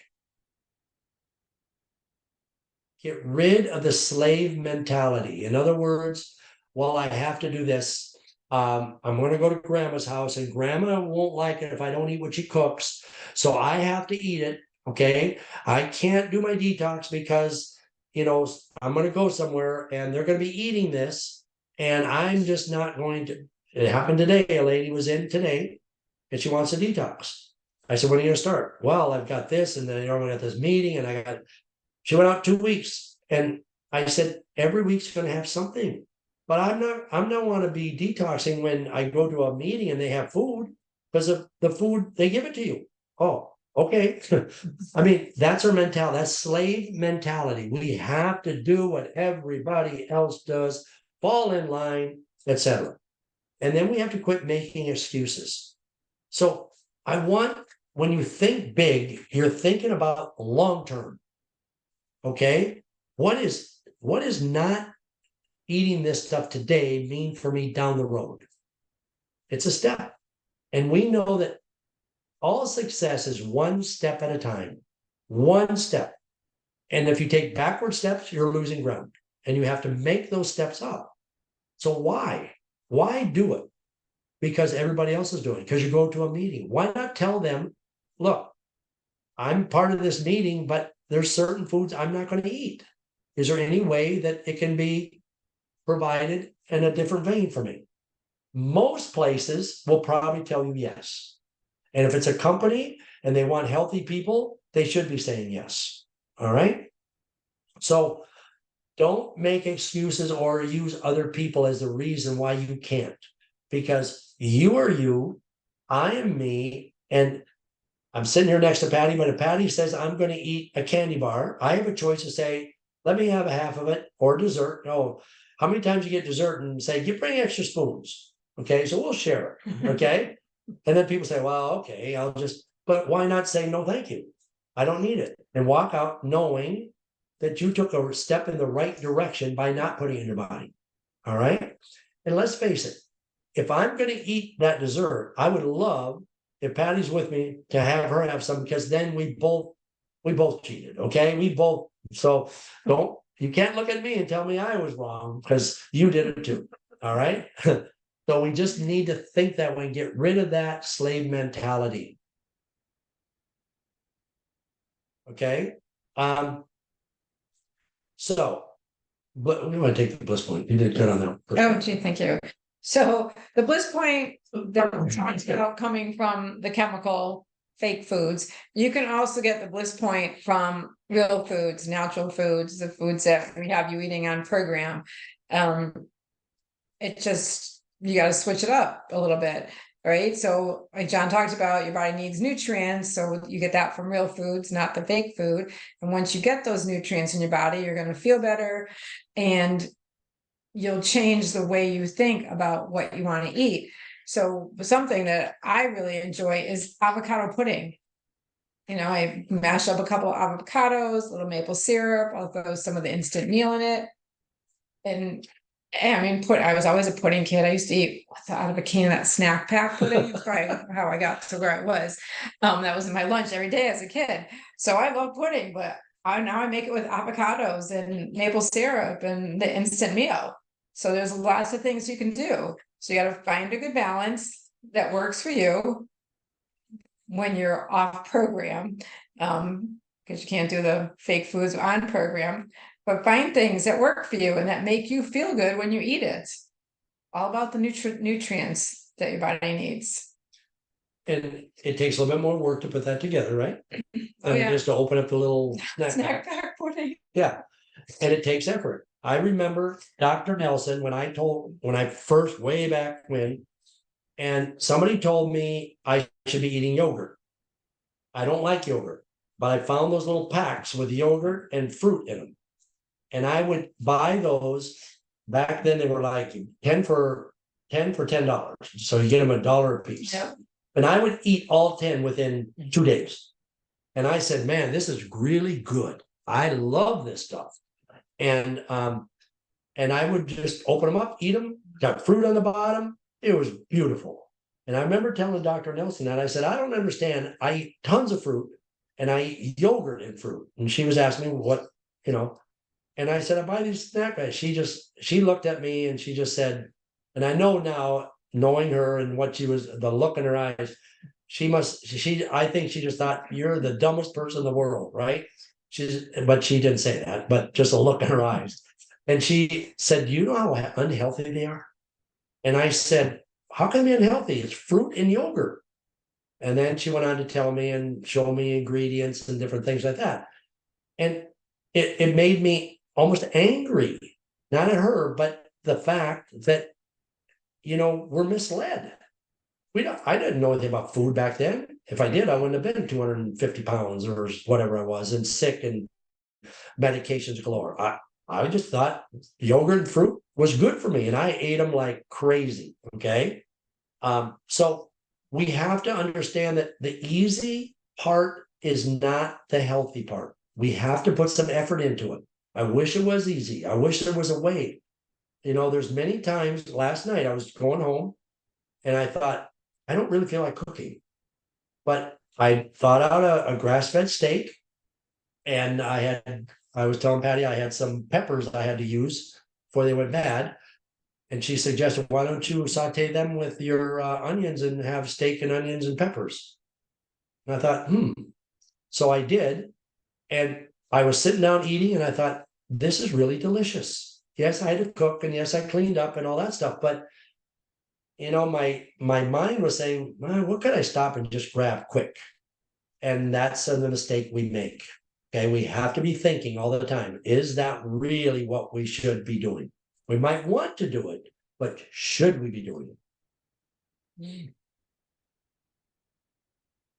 [SPEAKER 2] Get rid of the slave mentality. In other words, well, I have to do this. I'm going to go to grandma's house and grandma won't like it if I don't eat what she cooks. So I have to eat it, okay? I can't do my detox because, you know, I'm going to go somewhere and they're going to be eating this. And I'm just not going to. It happened today. A lady was in today and she wants a detox. I said, when are you going to start? Well, I've got this and then I got this meeting and she went out 2 weeks. And I said, every week's going to have something. But I'm not want to be detoxing when I go to a meeting and they have food because of the food, they give it to you. Oh, okay. I mean, that's our mentality. That's slave mentality. We have to do what everybody else does. Fall in line, etc. And then we have to quit making excuses. So I want, when you think big, you're thinking about long term. Okay, what is not eating this stuff today mean for me down the road? It's a step, and we know that all success is one step at a time. One step, and if you take backward steps, you're losing ground, and you have to make those steps up. So why do it? Because everybody else is doing it. Because you go to a meeting. Why not tell them, look, I'm part of this meeting, but there's certain foods I'm not going to eat. Is there any way that it can be provided in a different vein for me? Most places will probably tell you yes. And if it's a company and they want healthy people, they should be saying yes. All right. So don't make excuses or use other people as the reason why you can't, because you are you, I am me, and I'm sitting here next to Patty, but if Patty says I'm going to eat a candy bar, I have a choice to say, let me have a half of it or dessert. No, how many times you get dessert and say, you bring extra spoons. Okay, so we'll share it. Okay. And then people say, well, okay, I'll just, but why not say no, thank you. I don't need it. And walk out knowing that you took a step in the right direction by not putting it in your body. All right. And let's face it, if I'm going to eat that dessert, I would love, if Patty's with me, to have her have some, because then we both cheated. Okay. We both, so don't You can't look at me and tell me I was wrong because you did it too. All right. So we just need to think that way, get rid of that slave mentality. Okay. So, but we want to take the bliss point. You did good on that.
[SPEAKER 1] Oh, gee, thank you. So the bliss point that talks about coming from the chemical fake foods, you can also get the bliss point from real foods, natural foods, the foods that we have you eating on program. It just, you got to switch it up a little bit, right? So like John talked about, your body needs nutrients, so you get that from real foods, not the fake food. And once you get those nutrients in your body, you're going to feel better, and you'll change the way you think about what you want to eat. So something that I really enjoy is avocado pudding. You know, I mash up a couple of avocados, a little maple syrup, I'll throw some of the instant meal in it. And I mean, I was always a pudding kid. I used to eat out of a can of that snack pack pudding. That's probably how I got to where I was. That was my lunch every day as a kid. So I love pudding, but now I make it with avocados and maple syrup and the instant meal. So there's lots of things you can do. So you got to find a good balance that works for you when you're off program, because you can't do the fake foods on program. But find things that work for you and that make you feel good when you eat it. All about the nutrients that your body needs.
[SPEAKER 2] And it takes a little bit more work to put that together, right?
[SPEAKER 1] Oh, yeah.
[SPEAKER 2] Just to open up the little
[SPEAKER 1] Snack pack pudding.
[SPEAKER 2] Yeah, and it takes effort. I remember Dr. Nelson when I first way back when, and somebody told me I should be eating yogurt. I don't like yogurt, but I found those little packs with yogurt and fruit in them. And I would buy those. Back then they were like 10 for $10. So you get them $1 a piece.
[SPEAKER 1] Yep.
[SPEAKER 2] And I would eat all 10 within 2 days. And I said, man, this is really good. I love this stuff. And I would just open them up, eat them, got fruit on the bottom. It was beautiful. And I remember telling Dr. Nelson that I said, I don't understand. I eat tons of fruit and I eat yogurt and fruit. And she was asking me what, and I said, I buy these snack bags. She looked at me and she just said, and I know now, knowing her and what she was, the look in her eyes, I think she just thought you're the dumbest person in the world, right? But she didn't say that, but just a look in her eyes. And she said, do you know how unhealthy they are? And I said, how can they be unhealthy? It's fruit and yogurt. And then she went on to tell me and show me ingredients and different things like that. And it made me almost angry, not at her, but the fact that, we're misled. I didn't know anything about food back then. If I did, I wouldn't have been 250 pounds or whatever I was and sick and medications galore. I just thought yogurt and fruit was good for me and I ate them like crazy. Okay. So we have to understand that the easy part is not the healthy part. We have to put some effort into it. I wish it was easy. I wish there was a way. There's many times. Last night I was going home and I thought, I don't really feel like cooking, but I thought out a grass-fed steak, and I was telling Patty I had some peppers I had to use before they went bad, and she suggested, why don't you saute them with your onions and have steak and onions and peppers? And I thought, So I did, and I was sitting down eating, and I thought, this is really delicious. Yes, I had to cook, and yes, I cleaned up and all that stuff, but my mind was saying, well, what could I stop and just grab quick? And that's the mistake we make. Okay, we have to be thinking all the time, is that really what we should be doing? We might want to do it, but should we be doing it?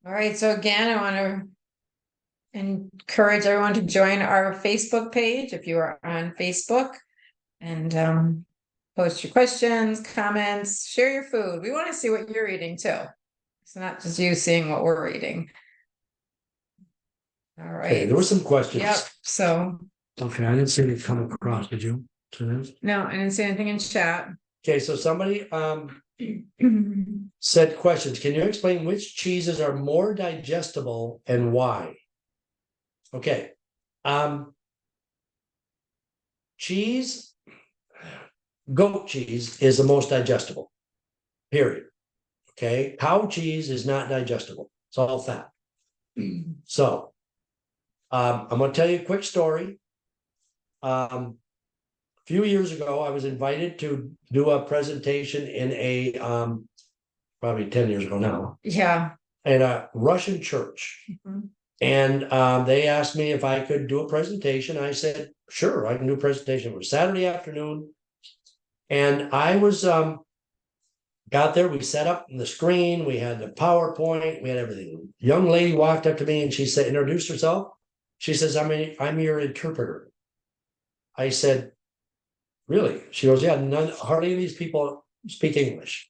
[SPEAKER 1] All right, so again, I want to encourage everyone to join our Facebook page if you are on Facebook, and post your questions, comments, share your food. We want to see what you're eating too. It's not just you seeing what we're eating. All right.
[SPEAKER 2] Okay, there were some questions.
[SPEAKER 1] Yep. So.
[SPEAKER 2] Okay, I didn't see any come across. Did you?
[SPEAKER 1] No, I didn't see anything in chat.
[SPEAKER 2] Okay, so somebody said questions. Can you explain which cheeses are more digestible and why? Okay. cheese, goat cheese is the most digestible, period. Okay, cow cheese is not digestible. It's all fat. So, I'm gonna tell you a quick story. A few years ago, I was invited to do a presentation in a, probably 10 years ago now,
[SPEAKER 1] Yeah.
[SPEAKER 2] in a Russian church.
[SPEAKER 1] Mhm.
[SPEAKER 2] And they asked me if I could do a presentation. I said, sure, I can do a presentation. It was Saturday afternoon. And I was got there, we set up the screen, we had the PowerPoint, we had everything. Young lady walked up to me and she said, introduced herself. She says, I'm your interpreter. I said, really? She goes, yeah, hardly any of these people speak English.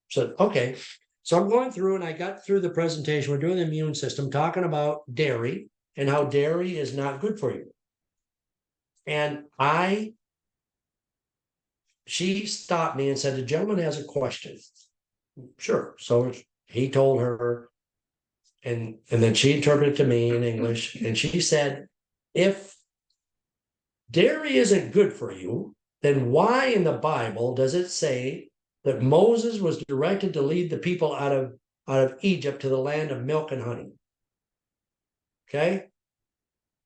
[SPEAKER 2] So, okay. So I'm going through and I got through the presentation. We're doing the immune system, talking about dairy and how dairy is not good for you. And she stopped me and said, the gentleman has a question. Sure. So he told her, and then she interpreted to me in English, and she said, if dairy isn't good for you, then why in the Bible does it say that Moses was directed to lead the people out of Egypt to the land of milk and honey? Okay.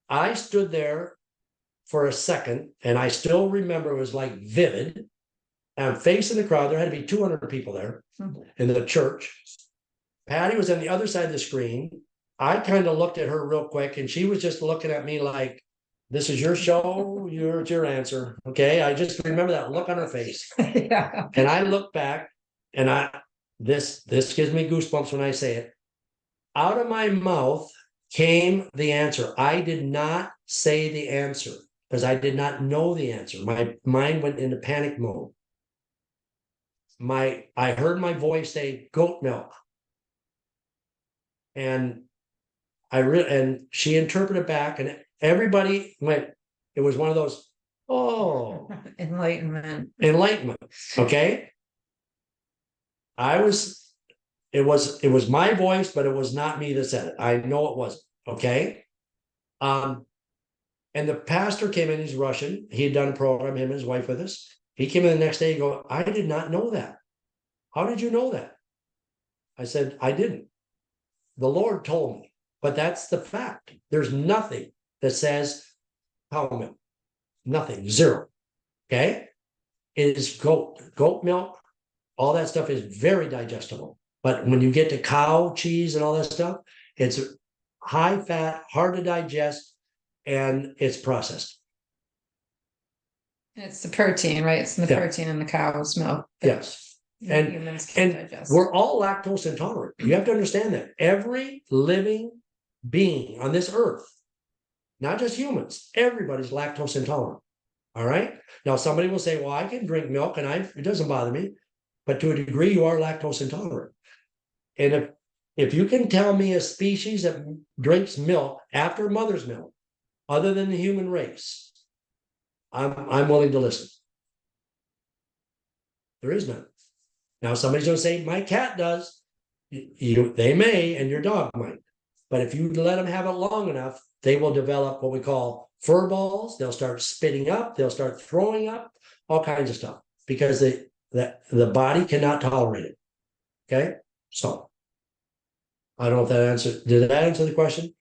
[SPEAKER 2] I stood there for a second, and I still remember it was like vivid. I'm facing the crowd. There had to be 200 people there in the church. Patty was on the other side of the screen. I kind of looked at her real quick, and she was just looking at me like, this is your show, it's your answer. Okay. I just remember that look on her face.
[SPEAKER 1] Yeah.
[SPEAKER 2] And I look back, and this gives me goosebumps when I say it. Out of my mouth came the answer. I did not say the answer because I did not know the answer. My mind went into panic mode. I heard my voice say goat milk. And and she interpreted back, and everybody went, it was one of those, oh,
[SPEAKER 1] Enlightenment.
[SPEAKER 2] enlightenment. Okay. It was my voice, but it was not me that said it. I know it wasn't. Okay. And the pastor came in, he's Russian. He had done a program, him and his wife with us. He came in the next day and go, I did not know that. How did you know that? I said, I didn't. The Lord told me, but that's the fact. There's nothing that says cow milk. Nothing, zero. Okay. It is goat milk. All that stuff is very digestible. But when you get to cow cheese and all that stuff, it's high fat, hard to digest, and it's processed.
[SPEAKER 1] It's the protein, right? It's the
[SPEAKER 2] Yeah.
[SPEAKER 1] protein in the cow's milk.
[SPEAKER 2] Yes.
[SPEAKER 1] that
[SPEAKER 2] And-
[SPEAKER 1] humans can
[SPEAKER 2] And
[SPEAKER 1] digest.
[SPEAKER 2] we're all lactose intolerant. You have to understand that. Every living being on this earth, not just humans, everybody's lactose intolerant. All right. Now, somebody will say, well, I can drink milk and it doesn't bother me. But to a degree, you are lactose intolerant. And if you can tell me a species that drinks milk after mother's milk, other than the human race, I'm willing to listen. There is none. Now, somebody's going to say, my cat does. They may, and your dog might. But if you let them have it long enough, they will develop what we call fur balls. They'll start spitting up. They'll start throwing up, all kinds of stuff, because the body cannot tolerate it. Okay. So I don't know if that answered. Did that answer the question?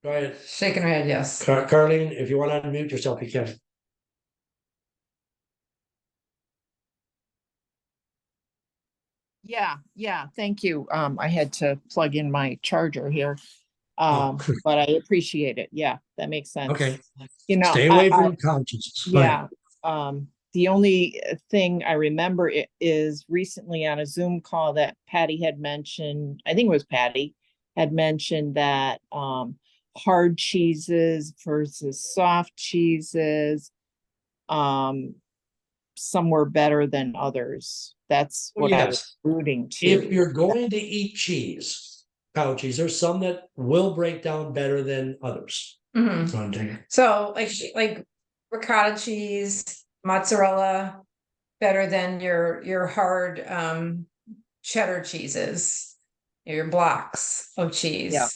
[SPEAKER 2] Go ahead.
[SPEAKER 1] Shaking her head, yes.
[SPEAKER 2] Carlene, if you want to unmute yourself, you can.
[SPEAKER 3] Yeah, thank you. I had to plug in my charger here.
[SPEAKER 2] Oh.
[SPEAKER 3] But I appreciate it. Yeah, that makes sense.
[SPEAKER 2] Okay.
[SPEAKER 3] You know,
[SPEAKER 2] Stay away from conscience. Go ahead.
[SPEAKER 3] yeah, the only thing I remember is recently on a Zoom call that Patty had mentioned, I think it was Patty, had mentioned that hard cheeses versus soft cheeses, some were better than others. That's
[SPEAKER 2] Well,
[SPEAKER 3] what I
[SPEAKER 2] yes.
[SPEAKER 3] was alluding to.
[SPEAKER 2] If you're going to eat cheese, cow cheese, there's some that will break down better than others.
[SPEAKER 1] Mhm.
[SPEAKER 2] Go ahead, take it.
[SPEAKER 1] So like ricotta cheese, mozzarella, better than your hard cheddar cheeses, your blocks of cheese.
[SPEAKER 3] Yeah.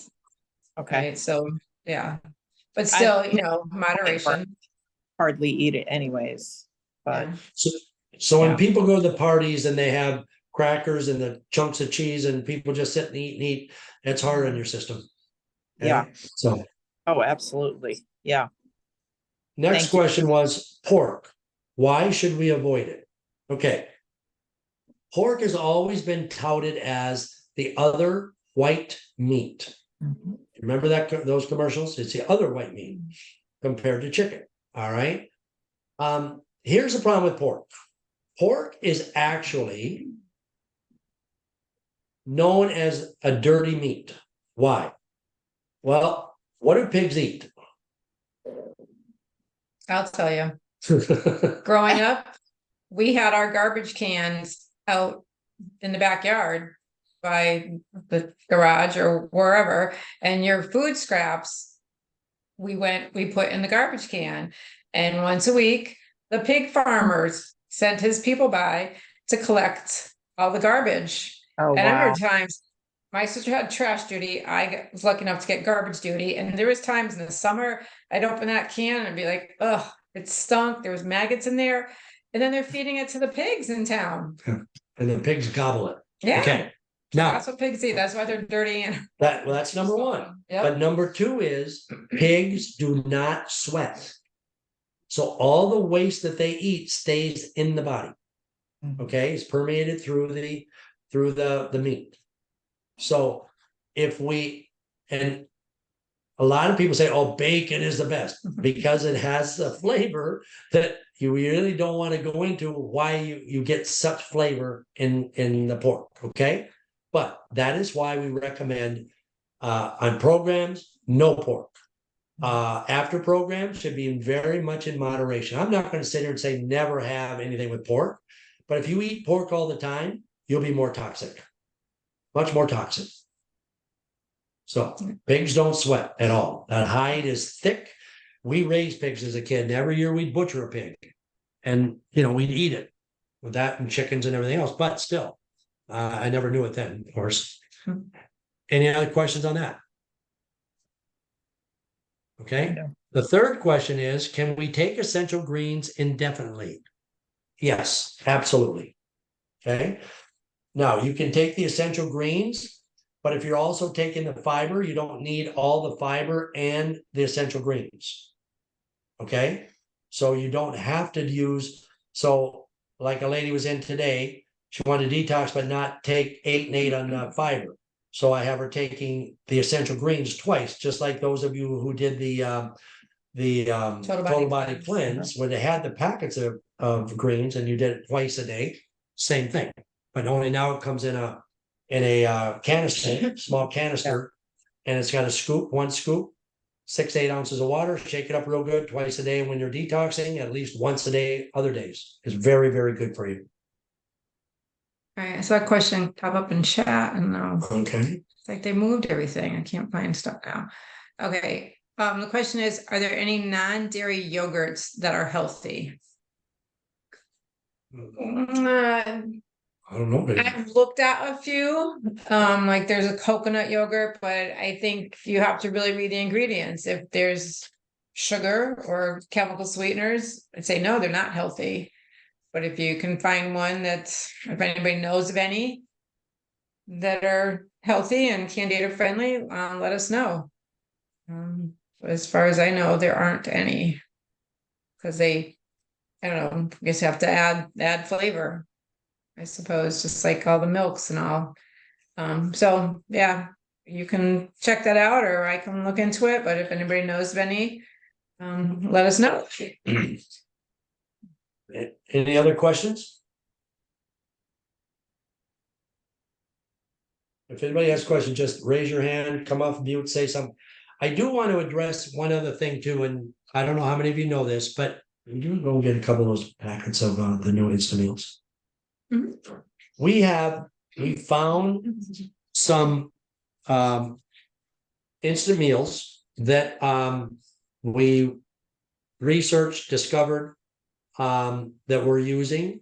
[SPEAKER 3] Okay,
[SPEAKER 1] right? So, yeah. But still, moderation.
[SPEAKER 3] hardly eat it anyways, but
[SPEAKER 1] Yeah.
[SPEAKER 2] So when
[SPEAKER 3] Yeah.
[SPEAKER 2] people go to the parties and they have crackers and the chunks of cheese and people just sit and eat, it's hard on your system. Okay?
[SPEAKER 3] Yeah.
[SPEAKER 2] So
[SPEAKER 3] oh, absolutely. Yeah.
[SPEAKER 2] next
[SPEAKER 3] Thank you.
[SPEAKER 2] question was pork. Why should we avoid it? Okay. Pork has always been touted as the other white meat.
[SPEAKER 3] Mhm.
[SPEAKER 2] Remember those commercials? It's the other white meat compared to chicken. All right. Here's the problem with pork. Pork is actually known as a dirty meat. Why? Well, what do pigs eat?
[SPEAKER 1] I'll tell you. Growing up, we had our garbage cans out in the backyard by the garage or wherever, and your food scraps, we put in the garbage can. And once a week, the pig farmers sent his people by to collect all the garbage.
[SPEAKER 3] Oh,
[SPEAKER 1] And I
[SPEAKER 3] wow.
[SPEAKER 1] remember times my sister had trash duty. Was lucky enough to get garbage duty. And there was times in the summer, I'd open that can and be like, ugh, it stunk. There was maggots in there. And then they're feeding it to the pigs in town.
[SPEAKER 2] And the pigs gobble it.
[SPEAKER 1] Yeah.
[SPEAKER 2] Okay. Now
[SPEAKER 1] That's what pigs eat. That's why they're dirty. And
[SPEAKER 2] that's number one.
[SPEAKER 1] Yep.
[SPEAKER 2] But number two is pigs do not sweat. So all the waste that they eat stays in the body.
[SPEAKER 3] Mhm.
[SPEAKER 2] Okay, it's permeated through the meat. So if and a lot of people say, oh, bacon is the best because it has a flavor that you really don't want to go into why you get such flavor in the pork. Okay. But that is why we recommend on programs, no pork. After programs should be very much in moderation. I'm not going to sit here and say never have anything with pork, but if you eat pork all the time, you'll be more toxic, much more toxic. So pigs don't sweat at all. That hide is thick. We raised pigs as a kid, and every year we'd butcher a pig, and we'd eat it with that and chickens and everything else. But still, I never knew it then, of course. Any other questions on that? Okay.
[SPEAKER 3] No.
[SPEAKER 2] The third question is, can we take essential greens indefinitely? Yes, absolutely. Okay. Now you can take the essential greens, but if you're also taking the fiber, you don't need all the fiber and the essential greens. Okay. So you don't have to use, so like a lady was in today, she wanted to detox, but not take 8 and 8 on the fiber. So I have her taking the essential greens twice, just like those of you who did the total body cleanse, where they had the packets of greens and you did it twice a day, same thing. But only now it comes in a canister, small canister, and it's got a scoop, 1 scoop, 6 to 8 ounces of water, shake it up real good twice a day. And when you're detoxing, at least once a day, other days is very, very good for you.
[SPEAKER 1] all right, I saw a question pop up in chat, and
[SPEAKER 2] Okay.
[SPEAKER 1] it's like they moved everything. I can't find stuff now. Okay. The question is, are there any non-dairy yogurts that are healthy?
[SPEAKER 2] I don't know.
[SPEAKER 1] I've looked at a few. Like there's a coconut yogurt, but I think you have to really read the ingredients. If there's sugar or chemical sweeteners, I'd say no, they're not healthy. But if you can find one if anybody knows of any that are healthy and candida friendly, let us know. As far as I know, there aren't any, because I don't know, I guess you have to add flavor, I suppose, just like all the milks and all. So yeah, you can check that out, or I can look into it. But if anybody knows of any, let us know.
[SPEAKER 2] Any other questions? If anybody has questions, just raise your hand, come off mute, say something. I do want to address one other thing too, and I don't know how many of you know this, but you can go get a couple of those packets of the new Instameals.
[SPEAKER 1] Mhm.
[SPEAKER 2] We found some instant meals that we researched, discovered that we're using.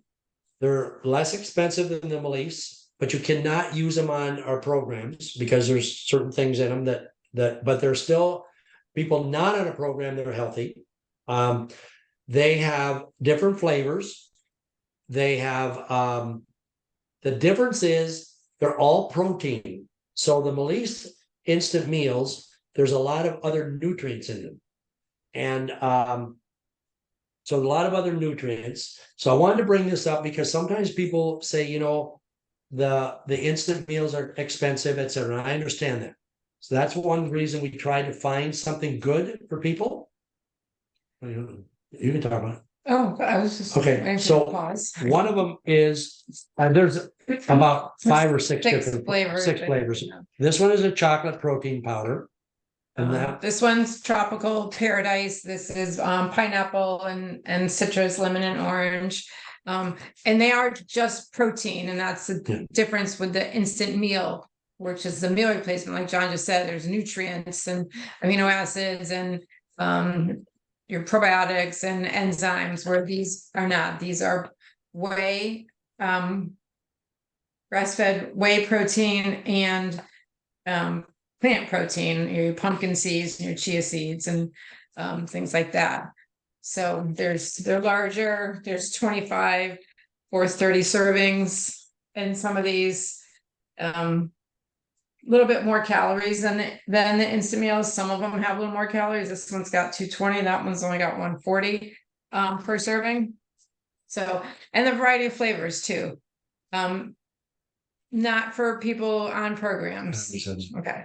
[SPEAKER 2] They're less expensive than the Melise, but you cannot use them on our programs because there's certain things in them but there's still people not on a program that are healthy. They have different flavors. They have, the difference is they're all protein. So the Melise instant meals, there's a lot of other nutrients in them. And so a lot of other nutrients. So I wanted to bring this up because sometimes people say, the instant meals are expensive, et cetera. I understand that. So that's one reason we try to find something good for people. You can talk about it.
[SPEAKER 1] Oh, I was just.
[SPEAKER 2] Okay,
[SPEAKER 1] waiting for
[SPEAKER 2] so
[SPEAKER 1] the pause.
[SPEAKER 2] One of them is, there's about 5 or 6
[SPEAKER 1] Six
[SPEAKER 2] different
[SPEAKER 1] flavors.
[SPEAKER 2] six flavors. This one is a chocolate protein powder. And that,
[SPEAKER 1] This one's tropical paradise. This is pineapple and citrus, lemon and orange. And they are just protein, and that's
[SPEAKER 2] Yeah.
[SPEAKER 1] the difference with the instant meal, which is the meal replacement. Like John just said, there's nutrients and amino acids and your probiotics and enzymes, where these are not. These are whey, grass-fed whey protein and plant protein, your pumpkin seeds, your chia seeds, and things like that. So they're larger, there's 25 or 30 servings in some of these. Little bit more calories than the instant meals. Some of them have a little more calories. This one's got 220, that one's only got 140 per serving. So, and the variety of flavors too. Not for people on programs. Okay.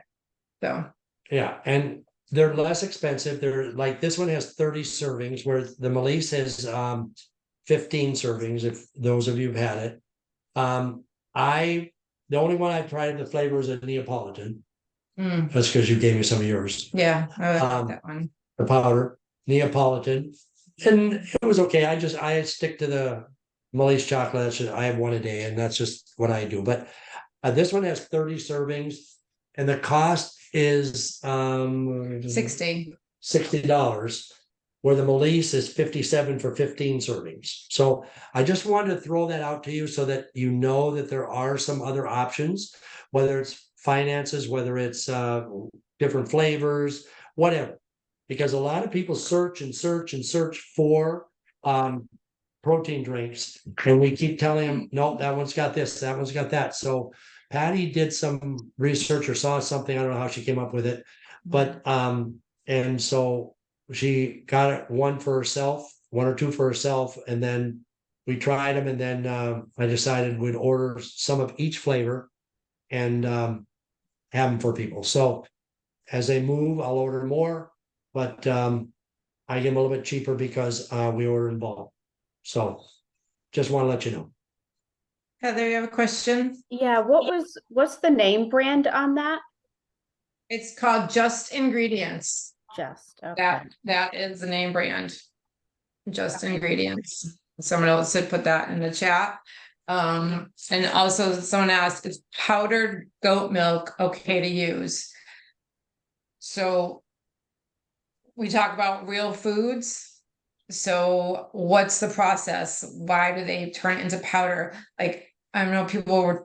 [SPEAKER 1] So,
[SPEAKER 2] yeah, and they're less expensive. They're like, this one has 30 servings, where the Melise has 15 servings, if those of you have had it. The only one I've tried the flavor is a Neapolitan. That's because you gave me some of yours.
[SPEAKER 1] yeah, I like that one.
[SPEAKER 2] The powder, Neapolitan. And it was okay. I stick to the Melise chocolate. I have one a day, and that's just what I do. But this one has 30 servings, and the cost is
[SPEAKER 1] $60.
[SPEAKER 2] $60, where the Melise is $57 for 15 servings. So I just wanted to throw that out to you so that you know that there are some other options, whether it's finances, whether it's different flavors, whatever. Because a lot of people search and search and search for protein drinks, and we keep telling them, no, that one's got this, that one's got that. So Patty did some research or saw something, I don't know how she came up with it, but and so she got one for herself, 1 or 2 for herself, and then we tried them, and then I decided we'd order some of each flavor and have them for people. So as they move, I'll order more, but I get them a little bit cheaper because we order in bulk. So just want to let you know.
[SPEAKER 1] Heather, you have a question?
[SPEAKER 5] Yeah, what's the name brand on that?
[SPEAKER 1] It's called Just Ingredients.
[SPEAKER 5] Just, okay.
[SPEAKER 1] That is the name brand. Just Ingredients. Someone else had put that in the chat. And also someone asked, is powdered goat milk okay to use? So we talk about real foods. So what's the process? Why do they turn it into powder? Like, I know I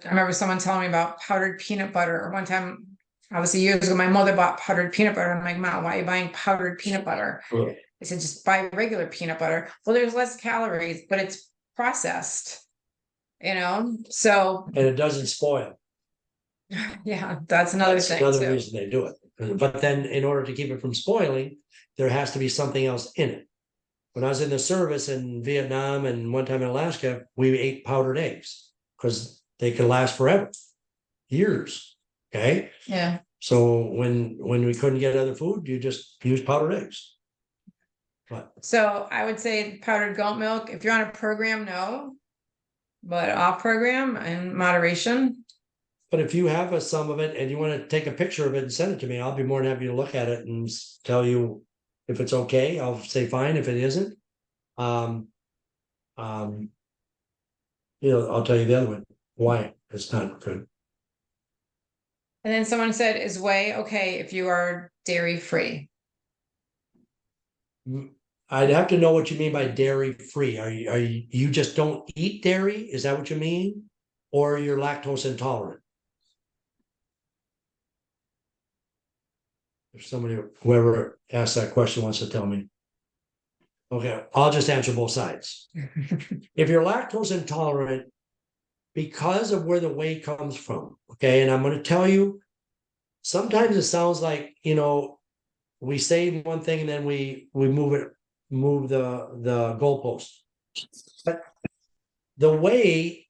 [SPEAKER 1] remember someone telling me about powdered peanut butter. One time, obviously years ago, my mother bought powdered peanut butter. I'm like, Mom, why are you buying powdered peanut butter?
[SPEAKER 2] Right.
[SPEAKER 1] I said, just buy regular peanut butter. Well, there's less calories, but it's processed, so.
[SPEAKER 2] And it doesn't spoil.
[SPEAKER 1] Yeah, that's another
[SPEAKER 2] That's
[SPEAKER 1] thing
[SPEAKER 2] another
[SPEAKER 1] too.
[SPEAKER 2] reason they do it. But then in order to keep it from spoiling, there has to be something else in it. When I was in the service in Vietnam and one time in Alaska, we ate powdered eggs because they could last forever, years. Okay.
[SPEAKER 1] Yeah.
[SPEAKER 2] So when we couldn't get other food, you just use powdered eggs. But
[SPEAKER 1] So I would say powdered goat milk, if you're on a program, no, but off program and moderation.
[SPEAKER 2] But if you have some of it and you want to take a picture of it and send it to me, I'll be more than happy to look at it and tell you if it's okay. I'll say fine. If it isn't, I'll tell you the other one why it's not good.
[SPEAKER 1] And then someone said, is whey okay if you are dairy free?
[SPEAKER 2] I'd have to know what you mean by dairy free. Are you just don't eat dairy? Is that what you mean? Or you're lactose intolerant? If somebody, whoever asked that question wants to tell me. Okay, I'll just answer both sides. If you're lactose intolerant, because of where the whey comes from, okay, and I'm gonna tell you, sometimes it sounds like, we say one thing and then we move the goalpost. But the whey,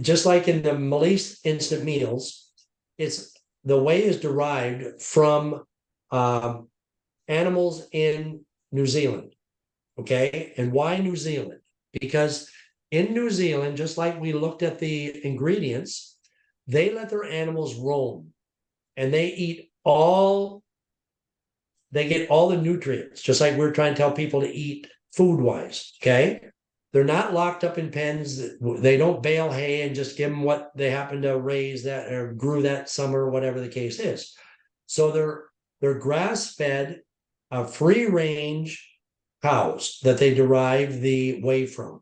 [SPEAKER 2] just like in the Malise instant meals, the whey is derived from animals in New Zealand. Okay, and why New Zealand? Because in New Zealand, just like we looked at the ingredients, they let their animals roam and they get all the nutrients, just like we're trying to tell people to eat food-wise, okay? They're not locked up in pens. They don't bale hay and just give them what they happen to raise that or grew that summer, whatever the case is. So they're grass-fed, free-range cows that they derive the whey from.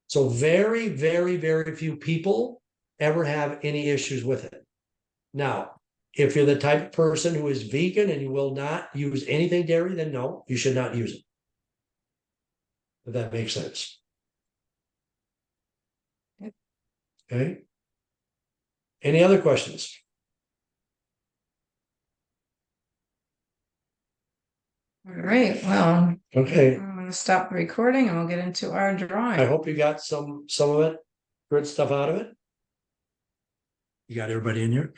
[SPEAKER 2] So very, very, very few people ever have any issues with it. Now, if you're the type of person who is vegan and you will not use anything dairy, then no, you should not use it. If that makes sense. Okay. Any other questions?
[SPEAKER 1] All right, well,
[SPEAKER 2] Okay,
[SPEAKER 1] I'm gonna stop the recording and we'll get into our
[SPEAKER 2] I
[SPEAKER 1] drawing.
[SPEAKER 2] hope you got some of it, good stuff out of it. You got everybody in here?